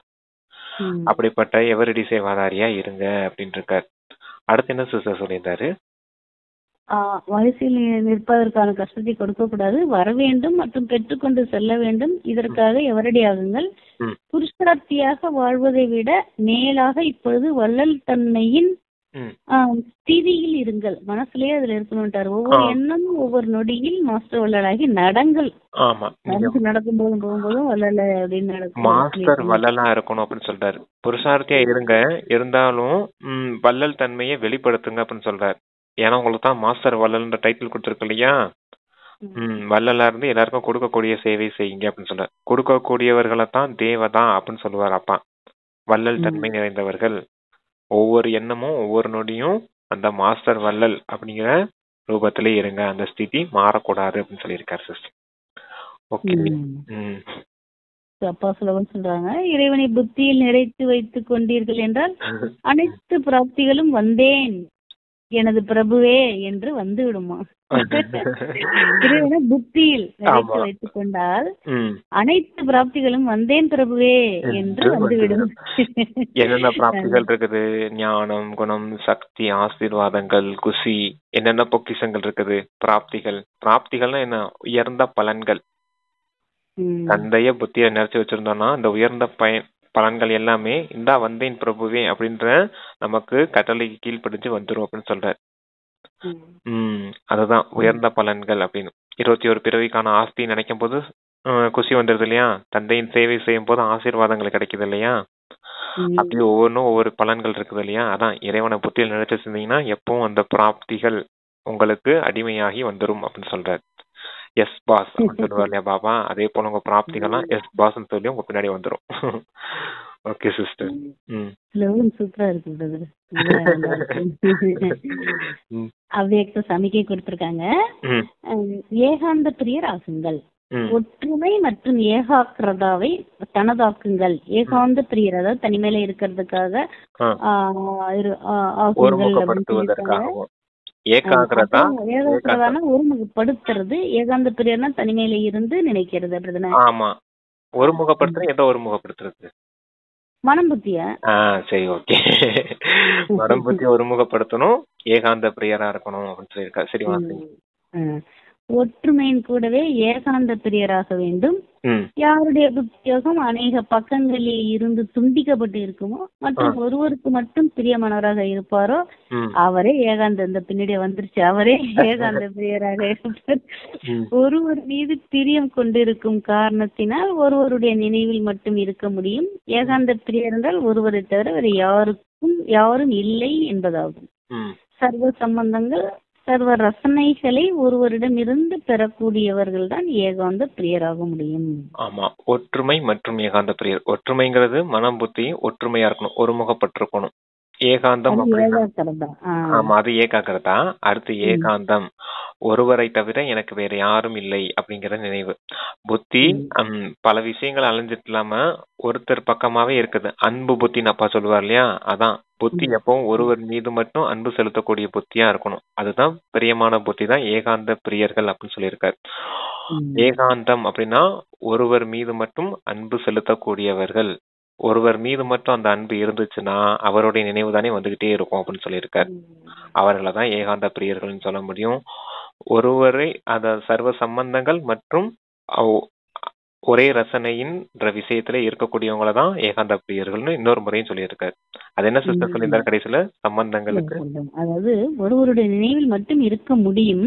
அப்படிப்பட்ட எவரடி சேவாதாரியா இருங்க அப்படின்னு இருக்காரு. அடுத்து என்ன சிஸ்டர் சொல்லியிருந்தாரு, வரிசையில் நிற்பதற்கான கஷ்டத்தை கொடுக்க கூடாது, வர வேண்டும் மற்றும் பெற்றுக்கொண்டு செல்ல வேண்டும், இதற்காக எவரடி ஆகுங்கள். புருஷார்த்தியாக வாழ்வதை விட மேலாக இப்பொழுது வள்ளல் தன்மையின் ஸ்திதியில் இருங்கள். மனசுலயே அதுல இருக்கணும்ட்டாரு. ஒவ்வொரு எண்ணமும் ஒவ்வொரு நொடியில் மாஸ்டர் வள்ளலாகி நடங்கள். நடக்கும் போதும் போகும்போதும் வள்ளல அப்படின்னு நடக்கும், மாஸ்டர் வள்ளலா இருக்கணும் அப்படின்னு சொல்றாரு. புருஷார்த்தியா இருங்க, இருந்தாலும் வள்ளல் தன்மையை வெளிப்படுத்துங்க அப்படின்னு சொல்றாரு. ஏன்னா உங்களுக்கு தான் மாஸ்டர் வள்ளல்ன்ற டைட்டில் கொடுத்துருக்கு இல்லையா. வள்ளலா இருந்து எல்லாருக்கும் கொடுக்கக்கூடிய சேவை செய்யுங்க அப்படின்னு சொல்றாரு. கொடுக்கக்கூடியவர்களை தான் தேவதா அப்படின்னு சொல்லுவார் அப்பா. வள்ளல் தன்மை நிறைந்தவர்கள், ஒவ்வொரு எண்ணமும் ஒவ்வொரு நொடியும் அந்த மாஸ்டர் வள்ளல் அப்படிங்கிற ரூபத்திலே இருங்க, அந்த ஸ்திதி மாறக்கூடாது அப்படின்னு சொல்லியிருக்காரு சிஸ்டர். ஓகே. அப்பா சொல்றாங்க, இறைவனை புத்தியில் நிறைத்து வைத்துக் கொண்டீர்கள் என்றால் அனைத்து பிராப்திகளும் வந்தேன் எனது பிரபுவே என்று வந்து விடுமா. இறைவனை புத்தியில் நிறைத்து வைத்துக் கொண்டால் அனைத்து பிராப்திகளும் வந்தேன் பிரபுவே என்று வந்துவிடும். என்னென்ன பிராப்திகள் இருக்குது, ஞானம், குணம், சக்தி, ஆசீர்வாதங்கள், குஷி, என்னென்ன பொக்கிஷங்கள் இருக்குது. பிராப்திகள்னா என்ன, உயர்ந்த பலன்கள். தந்தைய புத்திய நிறைச்சு வச்சிருந்தோம்னா அந்த உயர்ந்த பலன்கள் எல்லாமே இந்தா வந்தேன் பிரபுவே அப்படின்ற நமக்கு கட்டளைக்கு கீழ்ப்படிஞ்சு வந்துரும் அப்படின்னு சொல்றாரு. அதுதான் உயர்ந்த பலன்கள் அப்படின்னு. 21 பிறவிக்கான ஆஸ்தி நினைக்கும் போது குஷி வந்துருது இல்லையா, தந்தையின் சேவை செய்யும் போது ஆசீர்வாதங்கள் கிடைக்குது இல்லையா, அப்படி ஒவ்வொன்றும் ஒவ்வொரு பலன்கள் இருக்குது இல்லையா. அதான் இறைவனை புத்தியில் நினைச்சு வச்சிருந்தீங்கன்னா எப்பவும் அந்த பிராப்திகள் உங்களுக்கு அடிமையாகி வந்துரும் அப்படின்னு சொல்றாரு. எஸ் பாஸ் அப்படின்னு சொல்லுவார் இல்லையா பாபா, அதே போல உங்க பிராப்திகள்லாம் எஸ் பாஸ் சொல்லி உங்க பின்னாடி வந்துரும். Okay sister. சூப்பரா இருக்கு. அவ்வியக்த சமிக்கை கொடுத்திருக்காங்க. ஏகாந்த பிரியர் ஆகுங்கள், ஒற்றுமை மற்றும் ஏகாக்கிரதாவை தனதாக்குங்கள். ஏகாந்த பிரியர் அதாவது தனிமையில இருக்கிறதுக்காக ஒருமுகப்படுத்துறது. ஏகாந்த பிரியர்னா தனிமையில இருந்து நினைக்கிறது அப்படிதானே. ஆமா, ஒருமுகப்படுத்துறது. எதை ஒருமுகப்படுத்துறது? மனம் புத்திய. சரி, ஓகே. மனம் புத்திய ஒருமுகப்படுத்தணும், ஏகாந்த பிரியரா இருக்கணும் அப்படின்னு சொல்லியிருக்கா. சரி, வாங்க. ஒற்றுமையின் கூடவே ஏகாந்த பிரியராக வேண்டும். யாருடைய உத்தியோகம் அநேக பக்கங்களில் இருந்து துண்டிக்கப்பட்டு இருக்குமோ மற்றும் ஒருவருக்கு மட்டும் பிரியமானவராக இருப்பாரோ அவரே ஏகாந்த, இந்த பின்னாடி வந்துருச்சு, அவரே ஏகாந்த பிரியராக இருப்பார். ஒருவர் மீது பிரியம் கொண்டிருக்கும் காரணத்தினால் ஒருவருடைய நினைவில் மட்டும் இருக்க முடியும். ஏகாந்த பிரியர் என்றால் ஒருவரை தவிர வேறு யாரும் இல்லை என்பதாகும். சர்வ சம்பந்தங்கள் சர்வ ரசனைகளை ஒருவரிடம் இருந்து பெறக்கூடியவர்கள் தான் ஏகாந்த பிரியராக முடியும். ஆமா, ஒற்றுமை மற்றும் ஏகாந்த பிரியர். ஒற்றுமைங்கிறது மனம் புத்தி ஒற்றுமையா இருக்கணும், ஒருமுகப்பட்டிருக்கணும். ஏகாந்தம் ஆமா, அது ஏகாகிரதா. அடுத்து ஏகாந்தம், ஒருவரை தவிர எனக்கு வேற யாரும் இல்லை அப்படிங்கிற நினைவு. புத்தி பல விஷயங்கள் அலைஞ்சிட்டு இல்லாம ஒருத்தர் பக்கமாவே இருக்குது. அன்பு புத்தின்னு அப்பா சொல்லுவார் இல்லையா, அதான் புத்தி எப்பவும் ஒருவர் மீது மட்டும் அன்பு செலுத்தக்கூடிய புத்தியா இருக்கணும். அதுதான் பிரியமான புத்தி தான் ஏகாந்த பிரியர்கள் அப்படின்னு சொல்லியிருக்காரு. ஏகாந்தம் அப்படின்னா ஒருவர் மீது மட்டும் அன்பு செலுத்தக்கூடியவர்கள். ஒருவர் மீது மட்டும் அந்த அன்பு இருந்துச்சுன்னா அவருடைய நினைவு தானே வந்துகிட்டே இருக்கும் அப்படின்னு சொல்லியிருக்காரு. அவர்களை தான் ஏகாந்த பிரியர்கள்னு சொல்ல முடியும். ஒருவரை அத சர்வ சம்பந்தங்கள் மற்றும் ஒரே ரசனையின் விஷயத்துல இருக்கக்கூடியவங்கள தான் ஏகாந்த பிரியர்கள்னு இன்னொரு முறையும் சொல்லியிருக்காரு. அது என்ன சிஸ்டர் சொல்லியிருந்தாரு கடைசியில சம்பந்தங்களுக்கு? அதாவது ஒருவருடைய நினைவில் மட்டும் இருக்க முடியும்.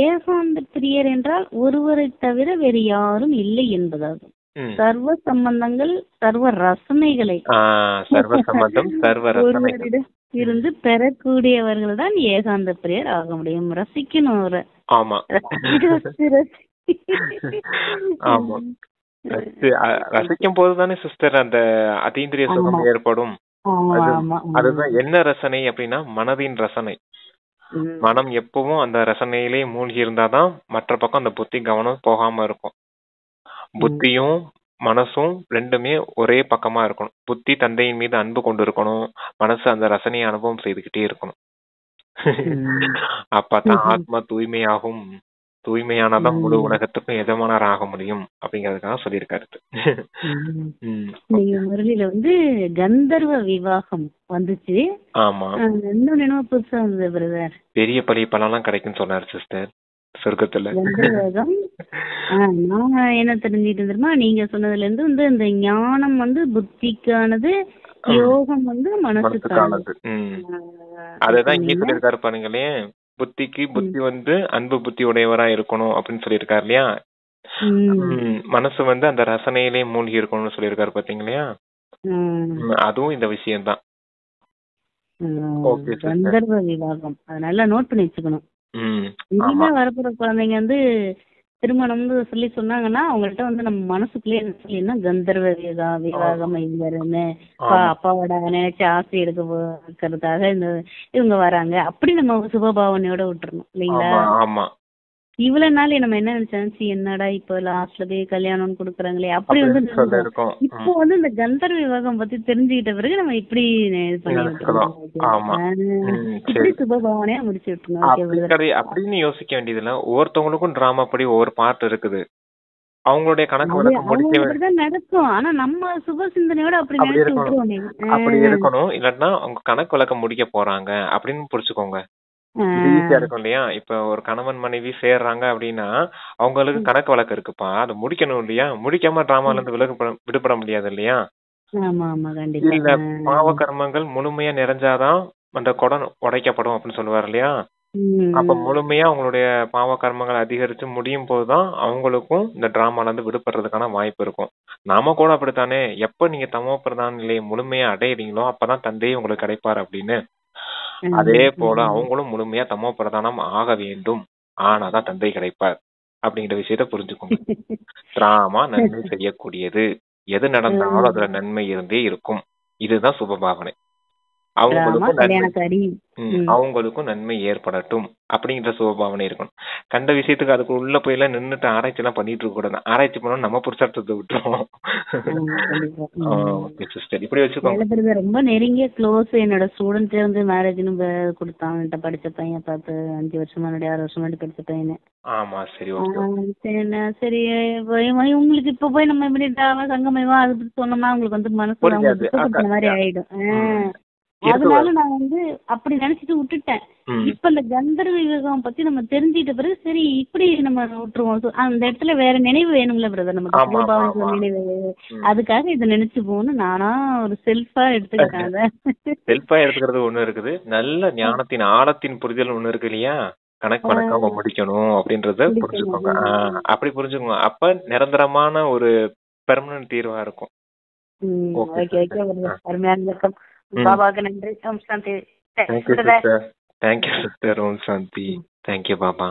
ஏகாந்த பிரியர் என்றால் ஒருவரை தவிர வேறு யாரும் இல்லை என்பதாகும். சர்வ சம்பந்தங்கள் சர்வ ரசனைகளை சர்வ சம்பந்தம் சர்வ ரசனைகள் இருந்து பெறக்கூடியவர்கள் தான் ஏகாந்த பிரியர் ஆக முடியும். ரசிக்கணும் அவரை. ஆமா ஆமா, ரசிக்கும் போதுதானே சிஸ்டர் அந்த அதீந்திரிய சுகம் ஏற்படும். அதுதான் என்ன ரசனை அப்படின்னா மனதின் ரசனை. மனம் எப்பவும் அந்த ரசனையிலே மூழ்கி இருந்தாதான் மற்ற பக்கம் அந்த புத்தி கவனம் போகாம இருக்கும். புத்தியும் மனசும் ரெண்டுமே ஒரே பக்கமா இருக்கணும். புத்தி தந்தையின் மீது அன்பு கொண்டு இருக்கணும், மனசு அந்த ரசனையை அனுபவம் செய்துகிட்டே இருக்கணும். அப்பதான் ஆத்மா தூய்மையாகும். தூய்மையானதான் முழு உலகத்துக்கும் எஜமானர் ஆக முடியும் அப்படிங்கறதுக்காக சொல்லியிருக்காரு. முரளியில கந்தர்வ விவாகம் வந்துச்சு. ஆமா, இன்னும் புதுசா வந்தது பிரதர். பெரிய பழைய பழம் கிடைக்குன்னு சொன்னாரு சிஸ்டர் சொர்க்கத்துல. நான் என்ன தெரிஞ்சுட்டு இருந்தோமா, நீங்க சொன்னதுல இருந்து இந்த ஞானம் புத்திக்கானது, யோகம் மனசுக்கானது. அததான் இங்கே சொல்லியிருக்காரு பாருங்களே. புத்திக்கு புத்தி அன்பு புத்தி உடையவரா இருக்கணும் அப்படின்னு சொல்லியிருக்காரு இல்லையா. மனசு அந்த ரசனையிலே மூழ்கி இருக்கணும்னு சொல்லியிருக்காரு பாத்தீங்களா. அதுவும் இந்த விஷயம்தான். கந்தர்வ விவாகம் நல்லா நோட் பண்ணி வச்சுக்கணும். இனிமே வரப்போற குழந்தைங்க திருமணம் சொல்லி சொன்னாங்கன்னா அவங்கள்ட்ட நம்ம மனசுக்குள்ளே சொல்லினா கந்தர்வ விவாகம் இவருன்னு அப்பாவோட நினைச்ச ஆசை எடுக்கிறதுக்காக இவங்க வராங்க அப்படி நம்ம சுபபாவனையோட விட்டுறணும் இல்லைங்களா. இவ்வளவு நாள் நம்ம என்ன நினைச்சாச்சு, என்னடா இப்ப லாஸ்ட்ல போய் கல்யாணம் கொடுக்குறாங்களே அப்படி இப்போ இந்த கந்தர்வ விவாகம் பத்தி தெரிஞ்சுக்கிட்ட பிறகு நம்ம இப்படி இது பண்ணி விட்டுருக்கோம். இப்படி சுபபாவனையா முடிச்சு விட்டுருக்கோம் அப்படின்னு யோசிக்க வேண்டியதுல. ஒவ்வொருத்தவங்களுக்கும் டிராமா படி ஒவ்வொரு பார்ட் இருக்குது. அவங்களுடைய கணக்கு நடக்கும். ஆனா நம்ம சுப சிந்தனையோட அப்படி நினைச்சு விட்டுருவோம். அப்படி இருக்கணும். இல்லன்னா அவங்க கணக்கு வழக்கம் முடிக்க போறாங்க அப்படின்னு புடிச்சுக்கோங்க. ஈஸியா இருக்கும் இல்லையா. இப்ப ஒரு கணவன் மனைவி சேர்றாங்க அப்படின்னா அவங்களுக்கு கணக்கு வழக்கு இருக்குப்பா, அது முடிக்கணும் இல்லையா. முடிக்காம டிராமால இருந்து விடுபட முடியாது இல்லையா. இல்ல பாவ கர்மங்கள் முழுமையா நிறைஞ்சாதான் அந்த குடம் உடைக்கப்படும் அப்படின்னு சொல்லுவாரு இல்லையா. அப்ப முழுமையா அவங்களுடைய பாவ கர்மங்கள் அதிகரிச்சு முடியும் போதுதான் அவங்களுக்கும் இந்த டிராமால இருந்து விடுபடுறதுக்கான வாய்ப்பு இருக்கும். நாம கூட அப்படித்தானே, எப்ப நீங்க தமோ பிரதான நிலையை முழுமையா அடையிறீங்களோ அப்பதான் தந்தையை உங்களுக்கு கிடைப்பாரு அப்படின்னு. அதே போல அவங்களும் முழுமையா தமோ பிரதானம் ஆக வேண்டும், ஆனாதான் தந்தை கிடைப்பார் அப்படிங்கிற விஷயத்த புரிஞ்சுக்கோங்க. டிராமா நன்மை செய்யக்கூடியது, எது நடந்தாலும் அதுல நன்மை இருந்தே இருக்கும். இதுதான் சுபபாவனை. அவங்களுக்கும் நன்மை ஏற்படட்டும் அப்படிங்கிற சுபபாவனை இருக்கணும். கண்ட விஷயத்துக்கு அதுக்கு உள்ள போய் எல்லாம் நின்னுட்டு ஆராய்ச்சி எல்லாம் பண்ணிட்டு இருக்க கூடாது. ஆராய்ச்சி பண்ணணும் நம்ம புருஷார்த்தத்தை விட்டுருவோம். இப்படி வச்சுக்கோங்க. ரொம்ப நெருங்கிய க்ளோஸ் என்னோட ஸ்டூடெண்ட் மேரேஜ்னு கொடுத்தாங்க. படிச்ச பையன் பார்த்து 5 வருஷமா 6 வருஷமா படிச்ச பையனு. ஆமா சரி சரி உங்களுக்கு இப்ப போய் நம்ம எப்படி சங்கமயமா அது சொன்னோம்னா உங்களுக்கு மனசு மாதிரி ஆயிடும். அதனால நான் அப்படி நினைச்சிட்டு விட்டுட்டேன். இப்ப இந்த கந்தர்வ விவேகம் பத்தி நம்ம தெரிஞ்சுக்கிட்ட பிறகு சரி இப்படி நம்ம விட்டுருவோம். அந்த இடத்துல வேற நினைவு வேணும்ல பிரதர், நமக்கு நினைவு. அதுக்காக இதை நினைச்சு போகணும். நானா ஒரு செல்ஃபா எடுத்துக்கிட்டேன். செல்ஃபா எடுத்துக்கிறது ஒண்ணு இருக்குது, நல்ல ஞானத்தின் ஆழத்தின் புரிதல் ஒண்ணு இருக்கு இல்லையா. கணக்கு வழக்காம முடிக்கணும் அப்படின்றத புரிஞ்சுக்கோங்க. அப்படி புரிஞ்சுக்கோங்க. அப்ப நிரந்தரமான ஒரு பெர்மனன்ட் தீர்வா இருக்கும். பாபாக்கு நன்றி. Om Shanti. Thank you sister. Om Shanti. Thank you Baba.